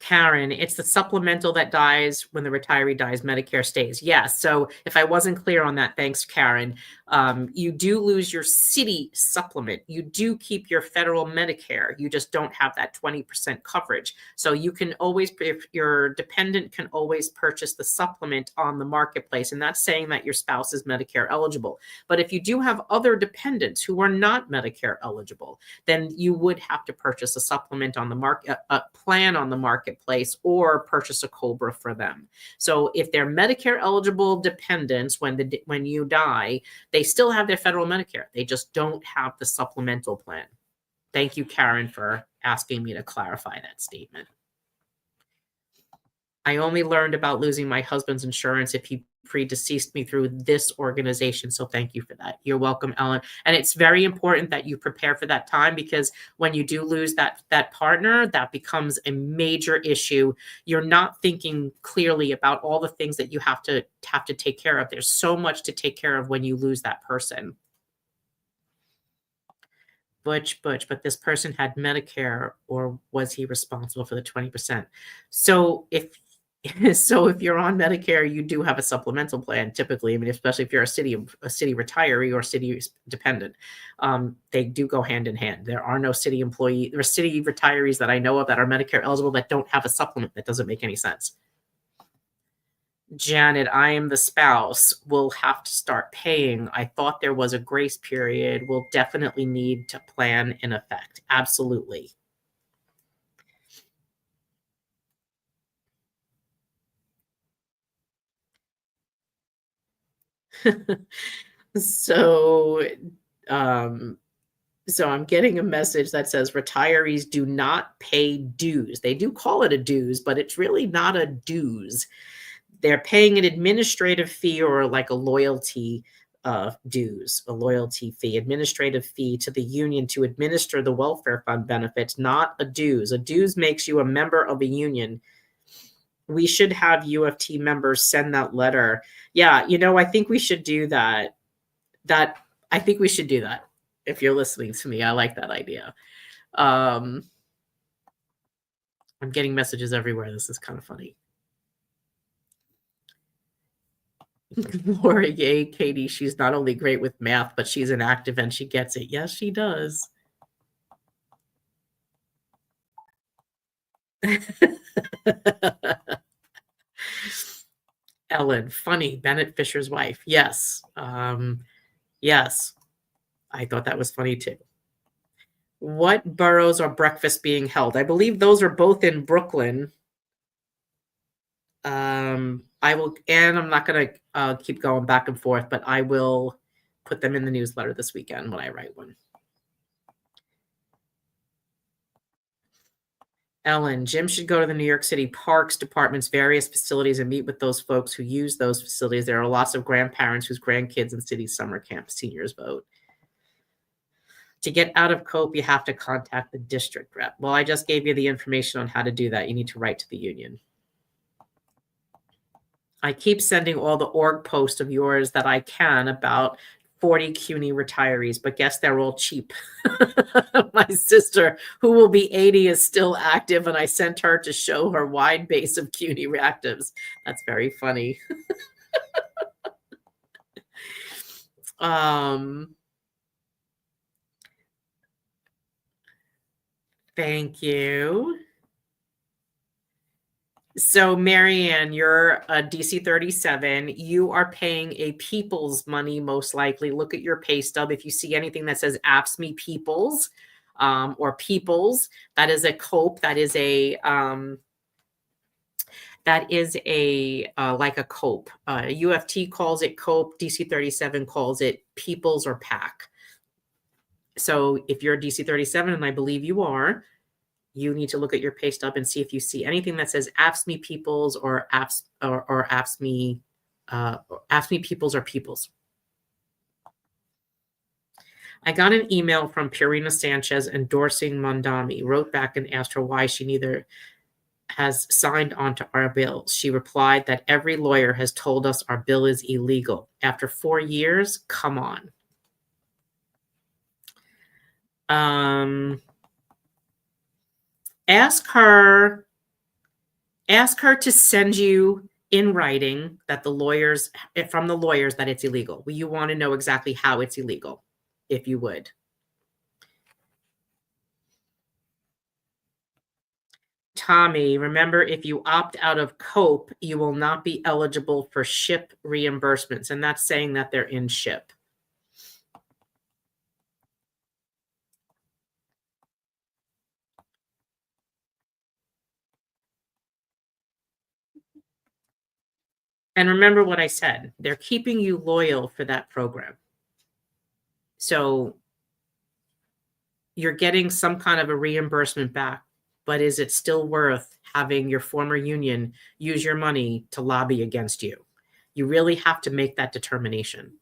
[SPEAKER 2] Karen, it's the supplemental that dies when the retiree dies. Medicare stays. Yes. So if I wasn't clear on that, thanks, Karen. You do lose your city supplement. You do keep your federal Medicare. You just don't have that 20% coverage. So you can always, if your dependent can always purchase the supplement on the marketplace. And that's saying that your spouse is Medicare eligible. But if you do have other dependents who are not Medicare eligible, then you would have to purchase a supplement on the market, a plan on the marketplace, or purchase a COBRA for them. So if they're Medicare eligible dependents, when you die, they still have their federal Medicare. They just don't have the supplemental plan. Thank you, Karen, for asking me to clarify that statement. I only learned about losing my husband's insurance if he predeceased me through this organization. So thank you for that. You're welcome, Ellen. And it's very important that you prepare for that time, because when you do lose that partner, that becomes a major issue. You're not thinking clearly about all the things that you have to take care of. There's so much to take care of when you lose that person. Butch, but this person had Medicare, or was he responsible for the 20%? So if you're on Medicare, you do have a supplemental plan typically. I mean, especially if you're a city retiree or city dependent, they do go hand in hand. There are no city retirees that I know of that are Medicare eligible that don't have a supplement. That doesn't make any sense. Janet, I am the spouse. We'll have to start paying. I thought there was a grace period. We'll definitely need to plan in effect. Absolutely. So I'm getting a message that says retirees do not pay dues. They do call it a dues, but it's really not a dues. They're paying an administrative fee, or like a loyalty dues, a loyalty fee, administrative fee to the union to administer the welfare fund benefits, not a dues. A dues makes you a member of a union. We should have UFT members send that letter. Yeah, I think we should do that. I think we should do that. If you're listening to me, I like that idea. I'm getting messages everywhere. This is kind of funny. Laura, yay, Katie, she's not only great with math, but she's an active and she gets it. Yes, she does. Ellen, funny, Bennett Fisher's wife. Yes. Yes. I thought that was funny too. What boroughs are breakfast being held? I believe those are both in Brooklyn. I will, and I'm not going to keep going back and forth, but I will put them in the newsletter this weekend when I write one. Ellen, Jim should go to the New York City Parks Department's various facilities and meet with those folks who use those facilities. There are lots of grandparents whose grandkids in city summer camp seniors vote. To get out of COPE, you have to contact the district rep. Well, I just gave you the information on how to do that. You need to write to the union. I keep sending all the org posts of yours that I can about 40 CUNY retirees, but guess they're all cheap. My sister, who will be 80, is still active, and I sent her to show her wide base of CUNY reactives. That's very funny. Thank you. So, Marianne, you're a DC 37. You are paying a People's money, most likely. Look at your pay stub. If you see anything that says AFSCME People's or People's, that is a COPE. That is a like a COPE. UFT calls it COPE. DC 37 calls it People's or PAC. So if you're a DC 37, and I believe you are, you need to look at your pay stub and see if you see anything that says AFSCME peoples or AFSCME peoples or peoples. I got an email from Purina Sanchez endorsing Mandani, wrote back and asked her why she neither has signed onto our bill. She replied that every lawyer has told us our bill is illegal. After 4 years, come on. Ask her to send you in writing that from the lawyers that it's illegal. You want to know exactly how it's illegal, if you would. Tommy, remember, if you opt out of COPE, you will not be eligible for SHIP reimbursements. And that's saying that they're in SHIP. And remember what I said, they're keeping you loyal for that program. So you're getting some kind of a reimbursement back, but is it still worth having your former union use your money to lobby against you? You really have to make that determination.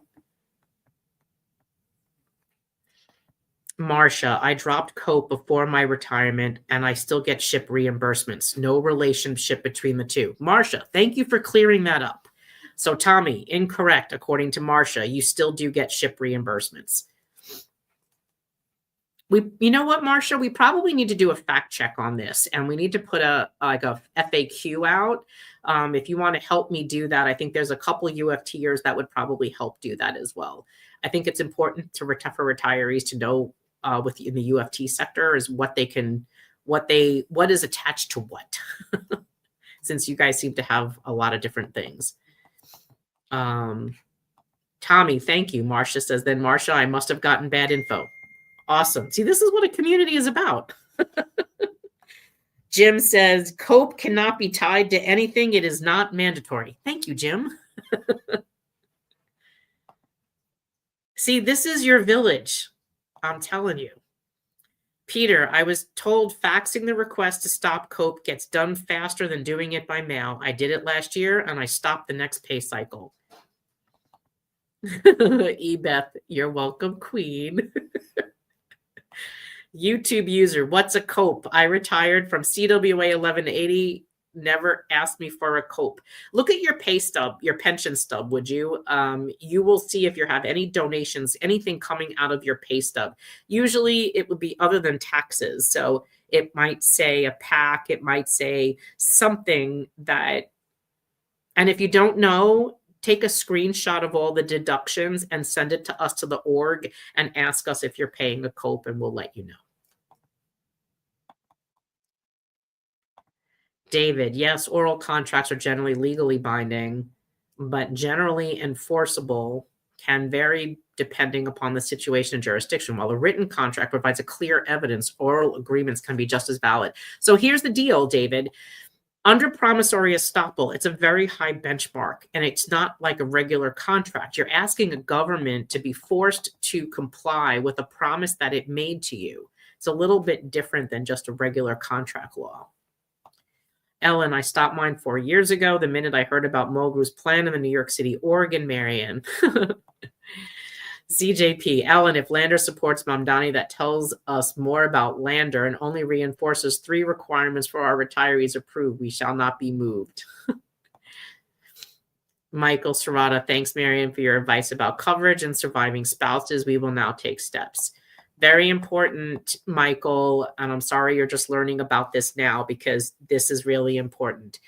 [SPEAKER 2] Marcia, I dropped COPE before my retirement and I still get SHIP reimbursements. No relationship between the two. Marcia, thank you for clearing that up. So Tommy, incorrect. According to Marcia, you still do get SHIP reimbursements. You know what, Marcia, we probably need to do a fact check on this, and we need to put a FAQ out. If you want to help me do that, I think there's a couple of UFTers that would probably help do that as well. I think it's important for retirees to know in the UFT sector is what is attached to what, since you guys seem to have a lot of different things. Tommy, thank you. Marcia says, then Marcia, I must have gotten bad info. Awesome. See, this is what a community is about. Jim says, COPE cannot be tied to anything. It is not mandatory. Thank you, Jim. See, this is your village. I'm telling you. Peter, I was told faxing the request to stop COPE gets done faster than doing it by mail. I did it last year, and I stopped the next pay cycle. Ebeth, you're welcome, queen. YouTube user, what's a COPE? I retired from CWA 1180. Never asked me for a COPE. Look at your pay stub, your pension stub, would you? You will see if you have any donations, anything coming out of your pay stub. Usually it would be other than taxes. So it might say a PAC, it might say something that, and if you don't know, take a screenshot of all the deductions and send it to us to the org and ask us if you're paying a COPE, and we'll let you know. David, yes, oral contracts are generally legally binding, but generally enforceable can vary depending upon the situation and jurisdiction. While a written contract provides a clear evidence, oral agreements can be just as valid. So here's the deal, David. Under promissory estoppel, it's a very high benchmark, and it's not like a regular contract. You're asking a government to be forced to comply with a promise that it made to you. It's a little bit different than just a regular contract law. Ellen, I stopped mine 4 years ago, the minute I heard about Mulgrew's plan in the New York City, Oregon, Marion. CJP, Ellen, if Lander supports Mandani, that tells us more about Lander and only reinforces 3 requirements for our retirees approved. We shall not be moved. Michael Serrata, thanks, Marion, for your advice about coverage and surviving spouses. We will now take steps. Very important, Michael, and I'm sorry you're just learning about this now because this is really important.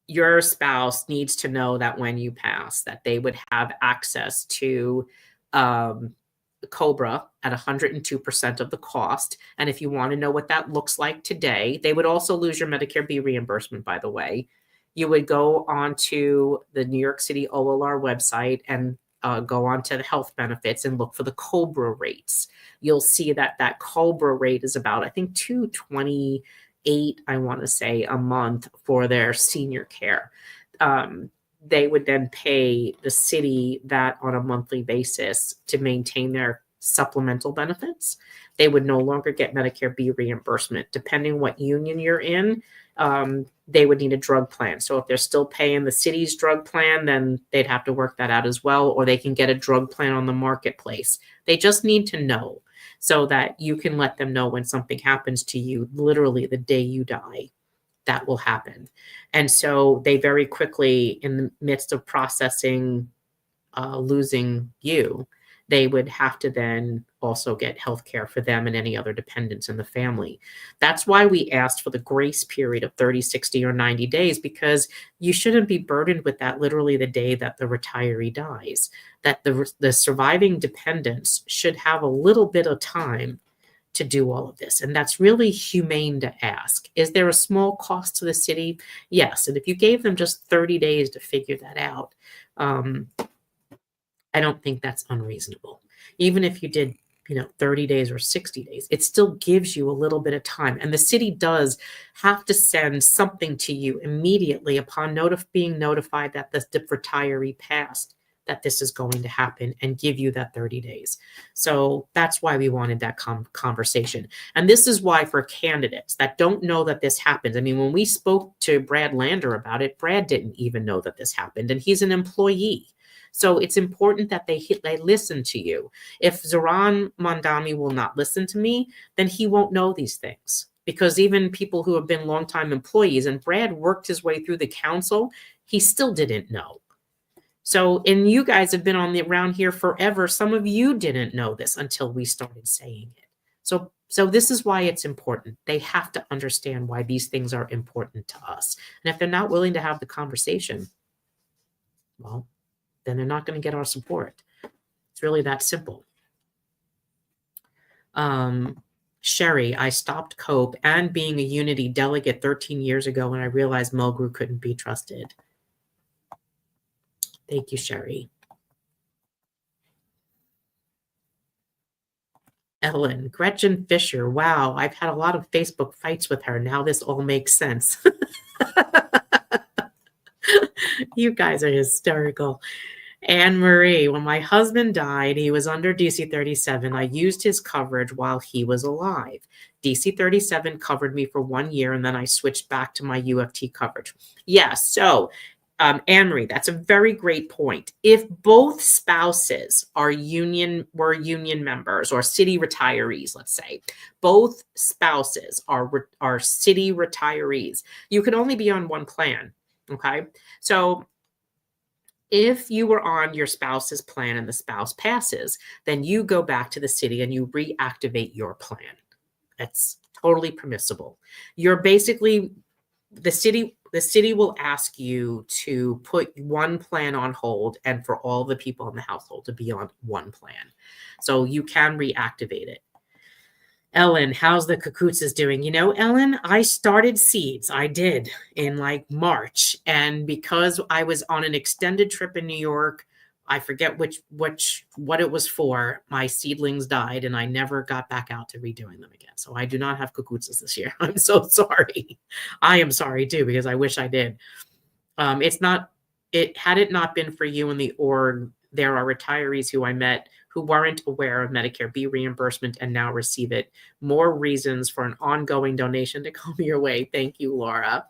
[SPEAKER 2] Your spouse needs to know that when you pass, that they would have access to COBRA at 102% of the cost. And if you want to know what that looks like today, they would also lose your Medicare B reimbursement, by the way. You would go onto the New York City OLR website and go on to the health benefits and look for the COBRA rates. You'll see that that COBRA rate is about, I think, $228, I want to say, a month for their senior care. They would then pay the city that on a monthly basis to maintain their supplemental benefits. They would no longer get Medicare B reimbursement. Depending what union you're in, they would need a drug plan. So if they're still paying the city's drug plan, then they'd have to work that out as well, or they can get a drug plan on the marketplace. They just need to know so that you can let them know when something happens to you, literally the day you die, that will happen. And so they very quickly, in the midst of processing losing you, they would have to then also get health care for them and any other dependents in the family. That's why we asked for the grace period of 30, 60, or 90 days, because you shouldn't be burdened with that literally the day that the retiree dies, that the surviving dependents should have a little bit of time to do all of this. And that's really humane to ask. Is there a small cost to the city? Yes. And if you gave them just 30 days to figure that out, I don't think that's unreasonable. Even if you did, 30 days or 60 days, it still gives you a little bit of time. And the city does have to send something to you immediately upon being notified that the retiree passed, that this is going to happen, and give you that 30 days. So that's why we wanted that conversation. And this is why, for candidates that don't know that this happens, I mean, when we spoke to Brad Lander about it, Brad didn't even know that this happened, and he's an employee. So it's important that they listen to you. If Zoran Mandani will not listen to me, then he won't know these things. Because even people who have been longtime employees, and Brad worked his way through the council, he still didn't know. So, and you guys have been around here forever. Some of you didn't know this until we started saying it. So this is why it's important. They have to understand why these things are important to us. And if they're not willing to have the conversation, well, then they're not going to get our support. It's really that simple. Sherry, I stopped COPE and being a Unity delegate 13 years ago when I realized Mulgrew couldn't be trusted. Thank you, Sherry. Ellen, Gretchen Fisher. Wow, I've had a lot of Facebook fights with her. Now this all makes sense. You guys are hysterical. Anne Marie, when my husband died, he was under DC 37. I used his coverage while he was alive. DC 37 covered me for 1 year, and then I switched back to my UFT coverage. Yes, so Anne Marie, that's a very great point. If both spouses were union members or city retirees, let's say, both spouses are city retirees, you can only be on one plan. Okay, so if you were on your spouse's plan and the spouse passes, then you go back to the city and you reactivate your plan. That's totally permissible. You're basically, the city will ask you to put one plan on hold and for all the people in the household to be on one plan. So you can reactivate it. Ellen, how's the Kikutsas doing? Ellen, I started seeds. I did in like March. And because I was on an extended trip in New York, I forget what it was for, my seedlings died and I never got back out to redoing them again. So I do not have Kikutsas this year. I'm so sorry. I am sorry too, because I wish I did. Had it not been for you and the org, there are retirees who I met who weren't aware of Medicare B reimbursement and now receive it. More reasons for an ongoing donation to come your way. Thank you, Laura.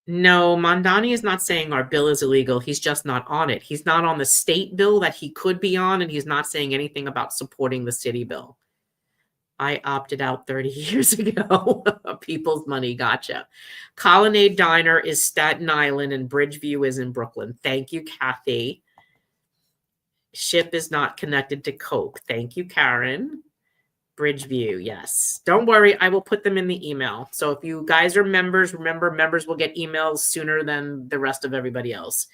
[SPEAKER 2] No, Mandani is not saying our bill is illegal. He's just not on it. He's not on the state bill that he could be on, and he's not saying anything about supporting the city bill. I opted out 30 years ago. People's money. Gotcha. Colonnade Diner is Staten Island and Bridgeview is in Brooklyn. Thank you, Kathy. Ship is not connected to Coke. Thank you, Karen. Bridgeview, yes. Don't worry, I will put them in the email. So if you guys are members, remember, members will get emails sooner than the rest of everybody else.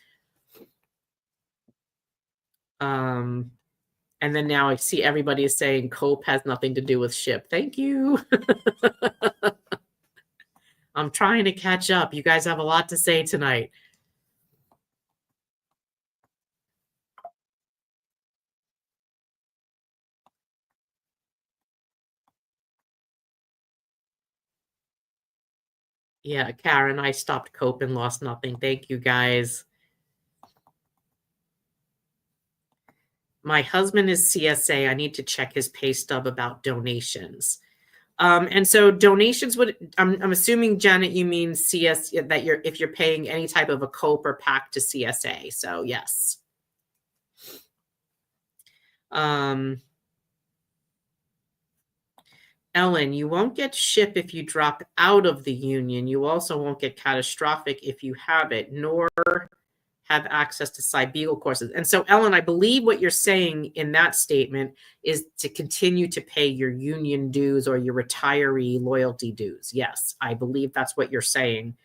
[SPEAKER 2] And then now I see everybody is saying COPE has nothing to do with SHIP. Thank you. I'm trying to catch up. You guys have a lot to say tonight. Yeah, Karen, I stopped COPE and lost nothing. Thank you, guys. My husband is CSA. I need to check his pay stub about donations. And so donations would, I'm assuming, Janet, you mean CS, that if you're paying any type of a COPE or PAC to CSA. So yes. Ellen, you won't get SHIP if you drop out of the union. You also won't get catastrophic if you have it, nor have access to side Beagle courses. And so, Ellen, I believe what you're saying in that statement is to continue to pay your union dues or your retiree loyalty dues. Yes, I believe that's what you're saying.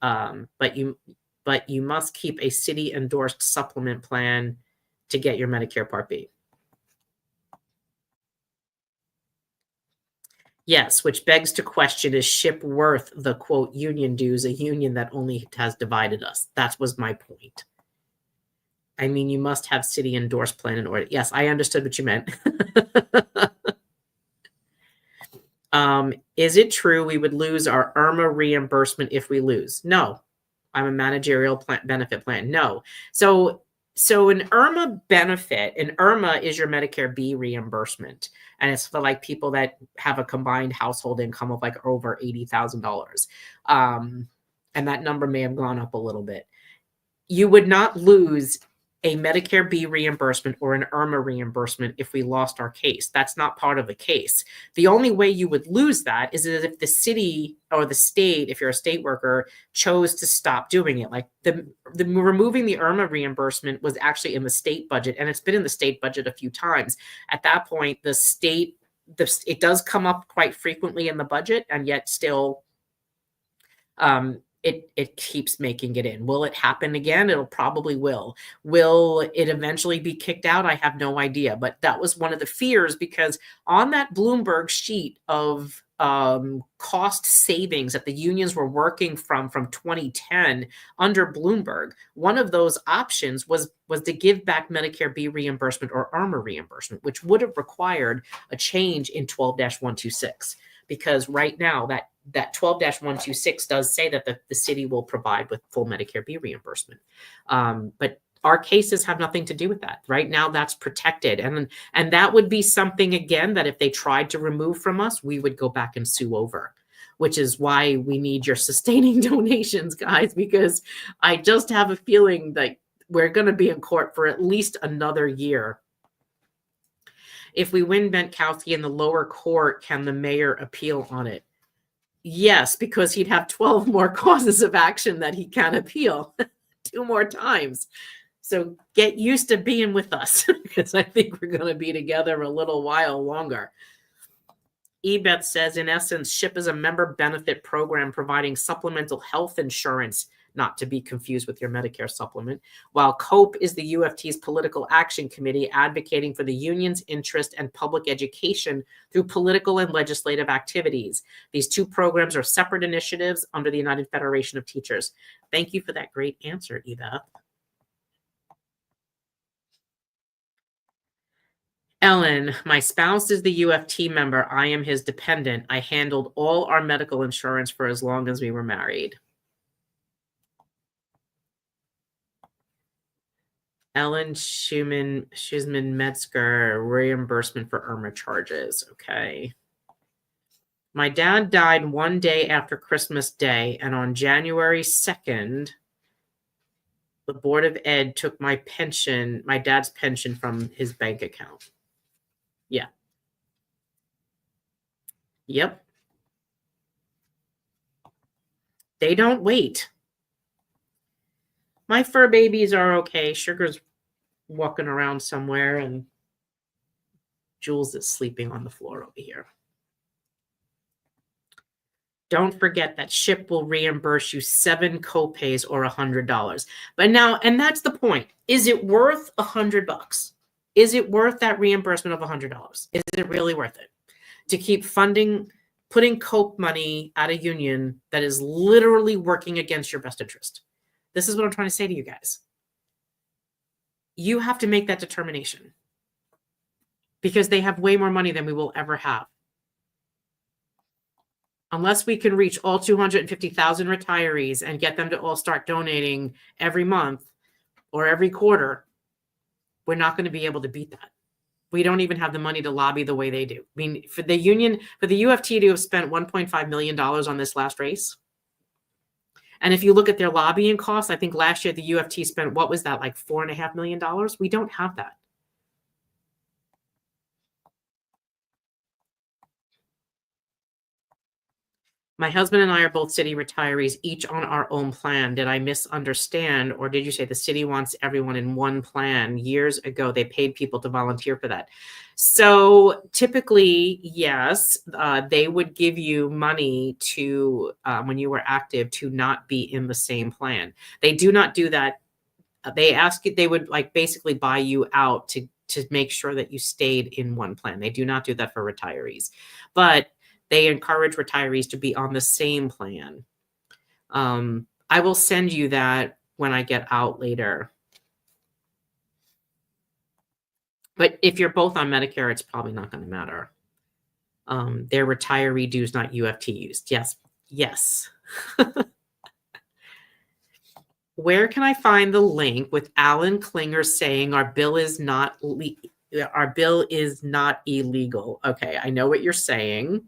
[SPEAKER 2] But you must keep a city endorsed supplement plan to get your Medicare Part B. Yes, which begs to question, is SHIP worth the quote union dues, a union that only has divided us? That was my point. I mean, you must have city endorsed plan in order. Yes, I understood what you meant. Is it true we would lose our IRMA reimbursement if we lose? No. I'm a managerial benefit plan. No. So an IRMA benefit, an IRMA is your Medicare B reimbursement. And it's for like people that have a combined household income of like over $80,000. And that number may have gone up a little bit. You would not lose a Medicare B reimbursement or an IRMA reimbursement if we lost our case. That's not part of the case. The only way you would lose that is if the city or the state, if you're a state worker, chose to stop doing it. Like the removing the IRMA reimbursement was actually in the state budget, and it's been in the state budget a few times. At that point, the state, it does come up quite frequently in the budget, and yet still it keeps making it in. Will it happen again? It'll probably will. Will it eventually be kicked out? I have no idea. But that was one of the fears, because on that Bloomberg sheet of cost savings that the unions were working from 2010 under Bloomberg, one of those options was to give back Medicare B reimbursement or IRMA reimbursement, which would have required a change in 12-126. Because right now that 12-126 does say that the city will provide with full Medicare B reimbursement. But our cases have nothing to do with that. Right now, that's protected. And that would be something, again, that if they tried to remove from us, we would go back and sue over, which is why we need your sustaining donations, guys, because I just have a feeling that we're going to be in court for at least another year. If we win Bountowski in the lower court, can the mayor appeal on it? Yes, because he'd have 12 more causes of action that he can appeal 2 more times. So get used to being with us, because I think we're going to be together a little while longer. Ebeth says, in essence, SHIP is a member benefit program providing supplemental health insurance, not to be confused with your Medicare supplement, while COPE is the UFT's political action committee advocating for the union's interest and public education through political and legislative activities. These 2 programs are separate initiatives under the United Federation of Teachers. Thank you for that great answer, Eva. Ellen, my spouse is the UFT member. I am his dependent. I handled all our medical insurance for as long as we were married. Ellen Schusman-Metzger, reimbursement for IRMA charges. Okay. My dad died one day after Christmas Day, and on January 2nd, the Board of Ed took my pension, my dad's pension, from his bank account. Yeah. Yep. They don't wait. My fur babies are okay. Sugar's walking around somewhere, and Jules is sleeping on the floor over here. Don't forget that SHIP will reimburse you 7 copays or $100. But now, and that's the point. Is it worth $100? Is it worth that reimbursement of $100? Is it really worth it to keep funding, putting cope money at a union that is literally working against your best interest? This is what I'm trying to say to you guys. You have to make that determination, because they have way more money than we will ever have. Unless we can reach all 250,000 retirees and get them to all start donating every month or every quarter, we're not going to be able to beat that. We don't even have the money to lobby the way they do. I mean, for the union, for the UFT to have spent $1.5 million on this last race. And if you look at their lobbying costs, I think last year the UFT spent, what was that, like $4.5 million? We don't have that. My husband and I are both city retirees, each on our own plan. Did I misunderstand? Or did you say the city wants everyone in one plan? Years ago, they paid people to volunteer for that. So typically, yes, they would give you money to, when you were active, to not be in the same plan. They do not do that. They ask you, they would like basically buy you out to make sure that you stayed in one plan. They do not do that for retirees. But they encourage retirees to be on the same plan. I will send you that when I get out later. But if you're both on Medicare, it's probably not going to matter. They're retiree dues, not UFT used. Yes. Yes. Where can I find the link with Alan Klinger saying our bill is not illegal? Okay, I know what you're saying.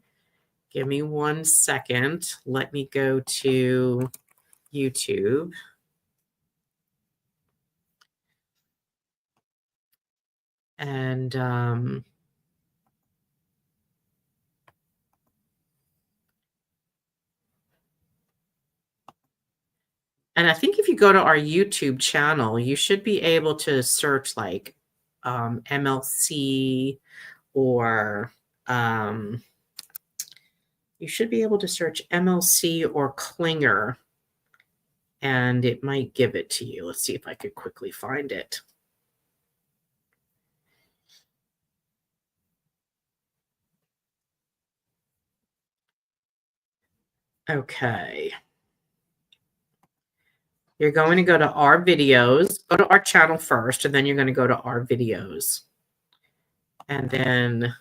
[SPEAKER 2] Give me 1 second. Let me go to YouTube. And I think if you go to our YouTube channel, you should be able to search like MLC or you should be able to search MLC or Klinger, and it might give it to you. Let's see if I could quickly find it. Okay. You're going to go to our videos, go to our channel first, and then you're going to go to our videos. And then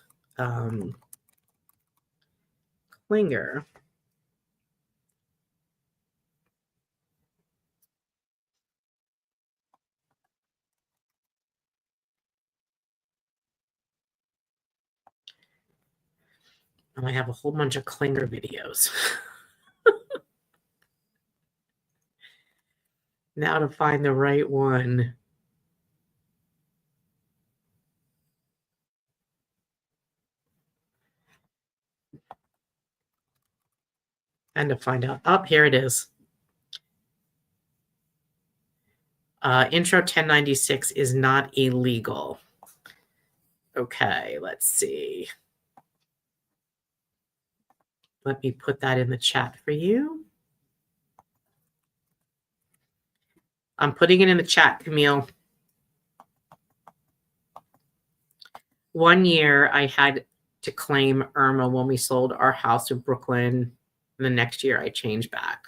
[SPEAKER 2] Klinger. And I have a whole bunch of Klinger videos. Now to find the right one. And to find out. Oh, here it is. Intro 1096 is not illegal. Okay, let's see. Let me put that in the chat for you. I'm putting it in the chat, Camille. 1 year I had to claim Irma when we sold our house in Brooklyn. And the next year I changed back.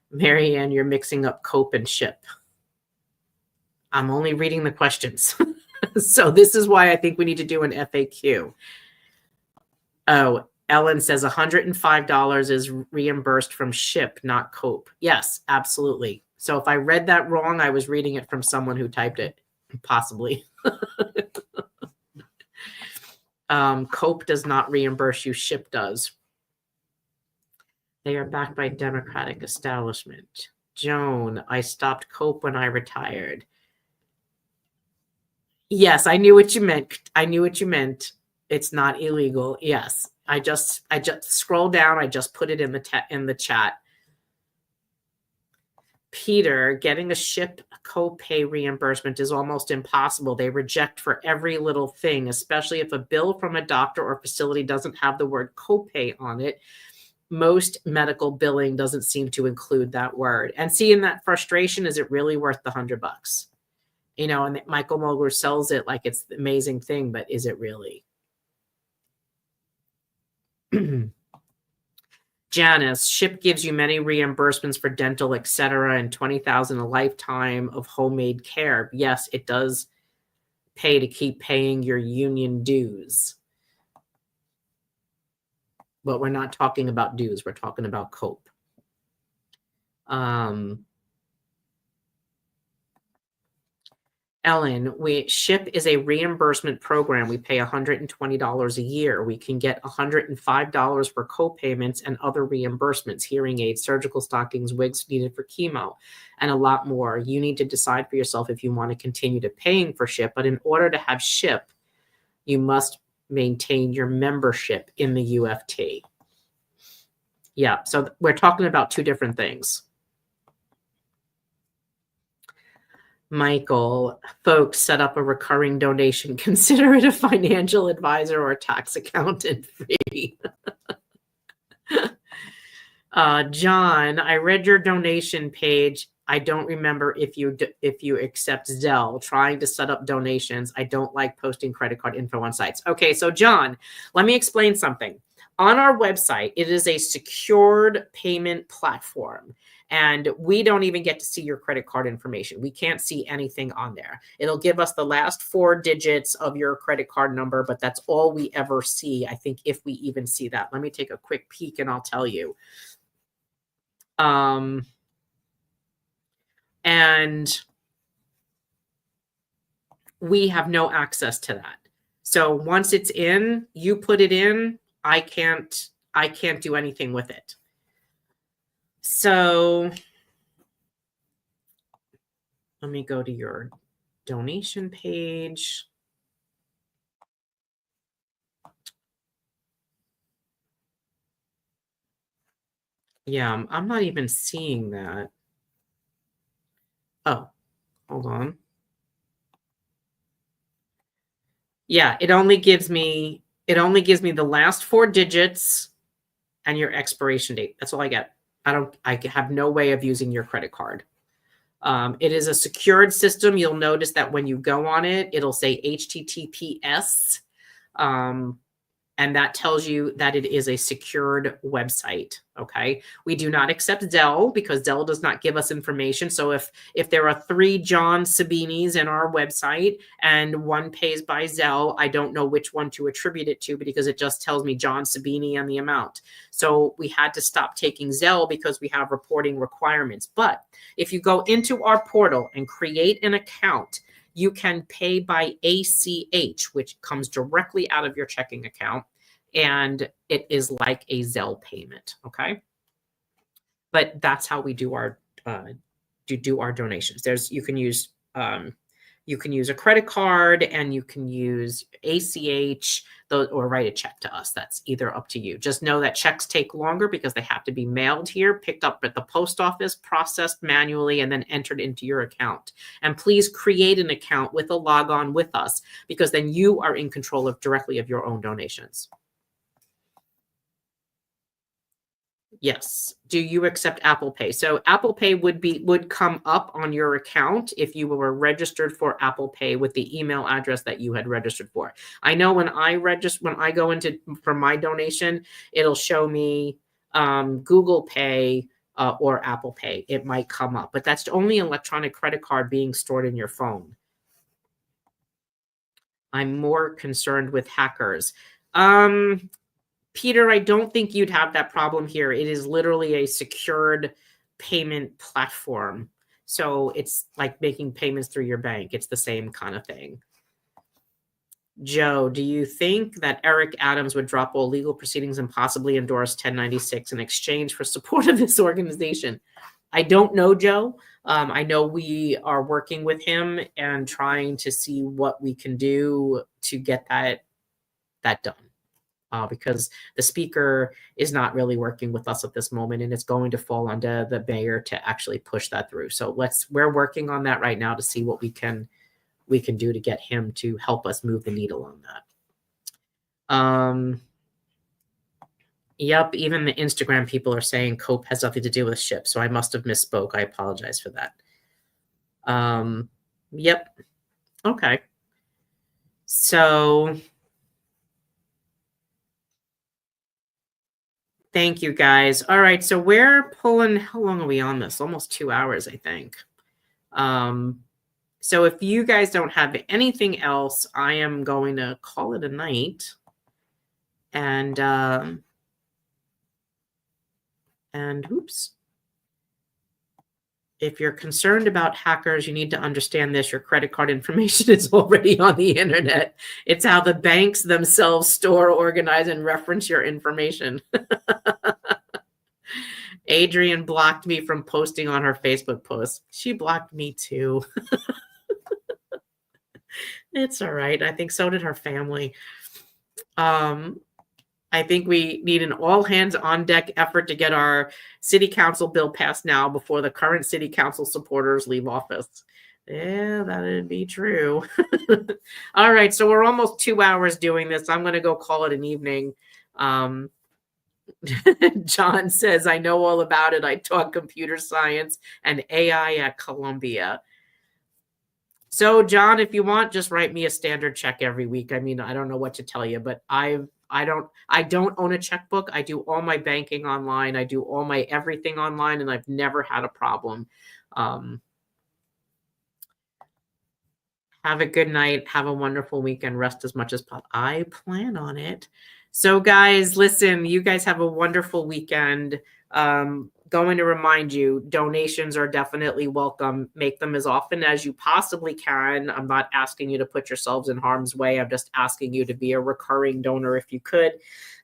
[SPEAKER 2] Marianne, you're mixing up cope and ship. I'm only reading the questions. So this is why I think we need to do an FAQ. Oh, Ellen says $105 is reimbursed from ship, not cope. Yes, absolutely. So if I read that wrong, I was reading it from someone who typed it, possibly. Cope does not reimburse you, ship does. They are backed by Democratic establishment. Joan, I stopped cope when I retired. Yes, I knew what you meant. I knew what you meant. It's not illegal. Yes. I just scroll down. I just put it in the chat. Peter, getting a ship copay reimbursement is almost impossible. They reject for every little thing, especially if a bill from a doctor or facility doesn't have the word copay on it. Most medical billing doesn't seem to include that word. And seeing that frustration, is it really worth the $100? You know, and Michael Mulgrew sells it like it's the amazing thing, but is it really? Janice, SHIP gives you many reimbursements for dental, etc., and $20,000 a lifetime of homemade care. Yes, it does pay to keep paying your union dues. But we're not talking about dues. We're talking about cope. Ellen, SHIP is a reimbursement program. We pay $120 a year. We can get $105 for co-payments and other reimbursements, hearing aids, surgical stockings, wigs needed for chemo, and a lot more. You need to decide for yourself if you want to continue to paying for SHIP, but in order to have SHIP, you must maintain your membership in the UFT. Yeah, so we're talking about two different things. Michael, folks, set up a recurring donation. Consider it a financial advisor or tax accountant fee. John, I read your donation page. I don't remember if you accept Zelle. Trying to set up donations. I don't like posting credit card info on sites. Okay, so John, let me explain something. On our website, it is a secured payment platform. And we don't even get to see your credit card information. We can't see anything on there. It'll give us the last 4 digits of your credit card number, but that's all we ever see, I think, if we even see that. Let me take a quick peek and I'll tell you. And we have no access to that. So once it's in, you put it in, I can't do anything with it. So let me go to your donation page. Yeah, I'm not even seeing that. Oh, hold on. Yeah, it only gives me the last 4 digits and your expiration date. That's all I get. I have no way of using your credit card. It is a secured system. You'll notice that when you go on it, it'll say HTTPS. And that tells you that it is a secured website, okay? We do not accept Zelle because Zelle does not give us information. So if there are 3 John Sabinis in our website and one pays by Zelle, I don't know which one to attribute it to because it just tells me John Sabini and the amount. So we had to stop taking Zelle because we have reporting requirements. But if you go into our portal and create an account, you can pay by ACH, which comes directly out of your checking account, and it is like a Zelle payment, okay? But that's how we do our donations. You can use a credit card and you can use ACH or write a check to us. That's either up to you. Just know that checks take longer because they have to be mailed here, picked up at the post office, processed manually, and then entered into your account. And please create an account with a logon with us because then you are in control directly of your own donations. Yes. Do you accept Apple Pay? So Apple Pay would come up on your account if you were registered for Apple Pay with the email address that you had registered for. I know when I go into for my donation, it'll show me Google Pay or Apple Pay. It might come up, but that's only an electronic credit card being stored in your phone. I'm more concerned with hackers. Peter, I don't think you'd have that problem here. It is literally a secured payment platform. So it's like making payments through your bank. It's the same kind of thing. Joe, do you think that Eric Adams would drop all legal proceedings and possibly endorse 1096 in exchange for support of this organization? I don't know, Joe. I know we are working with him and trying to see what we can do to get that done. Because the speaker is not really working with us at this moment, and it's going to fall under the mayor to actually push that through. So we're working on that right now to see what we can do to get him to help us move the needle on that. Yep, even the Instagram people are saying COPE has nothing to do with SHIP, so I must have misspoke. I apologize for that. Yep. Okay. So thank you, guys. All right, so we're pulling, how long are we on this? Almost 2 hours, I think. So if you guys don't have anything else, I am going to call it a night. And oops. if you're concerned about hackers, you need to understand this. Your credit card information is already on the internet. It's how the banks themselves store, organize, and reference your information. Adrian blocked me from posting on her Facebook post. She blocked me too. It's all right. I think so did her family. I think we need an all hands on deck effort to get our city council bill passed now before the current city council supporters leave office. Yeah, that'd be true. All right. So we're almost 2 hours doing this. I'm going to go call it an evening. John says, I know all about it. I taught computer science and AI at Columbia. So John, if you want, just write me a standard check every week. I mean, I don't know what to tell you, but I don't own a checkbook. I do all my banking online. I do all my everything online, and I've never had a problem. Have a good night. Have a wonderful weekend. Rest as much as possible. I plan on it. So guys, listen, you guys have a wonderful weekend. Going to remind you, donations are definitely welcome. Make them as often as you possibly can. I'm not asking you to put yourselves in harm's way. I'm just asking you to be a recurring donor if you could.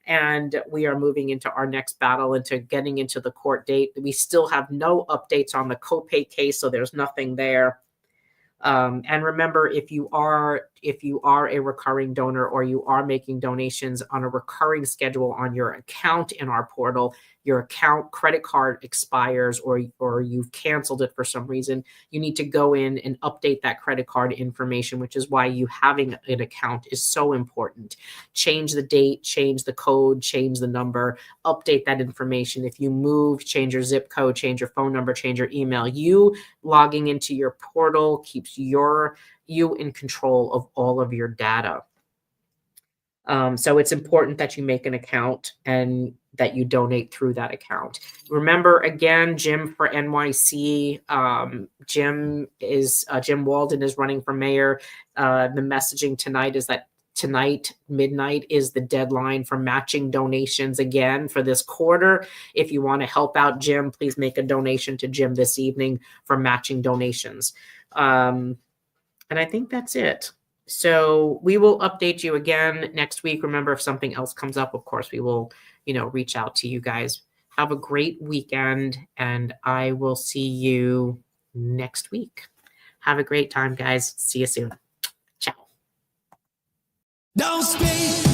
[SPEAKER 2] And we are moving into our next battle, into getting into the court date. We still have no updates on the copay case, so there's nothing there. And remember, if you are a recurring donor, or you are making donations on a recurring schedule on your account in our portal, your account credit card expires, or you've canceled it for some reason, you need to go in and update that credit card information, which is why you having an account is so important. Change the date, change the code, change the number, update that information. If you move, change your zip code, change your phone number, change your email. You logging into your portal keeps you in control of all of your data. So it's important that you make an account and that you donate through that account. Remember, again, Jim for NYC, Jim Walden is running for mayor. The messaging tonight is that tonight, midnight, is the deadline for matching donations again for this quarter. If you want to help out Jim, please make a donation to Jim this evening for matching donations. And I think that's it. So we will update you again next week. Remember, if something else comes up, of course, we will, reach out to you guys. Have a great weekend, and I will see you next week. Have a great time, guys. See you soon. Ciao.
[SPEAKER 1] Don't speak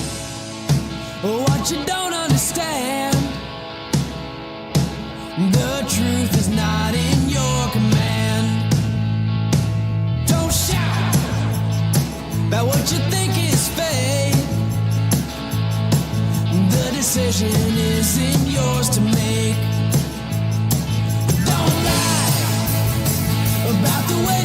[SPEAKER 1] what you don't understand. The truth is not in your command. Don't shout about what you think is fake. The decision isn't yours to make. Don't lie about the way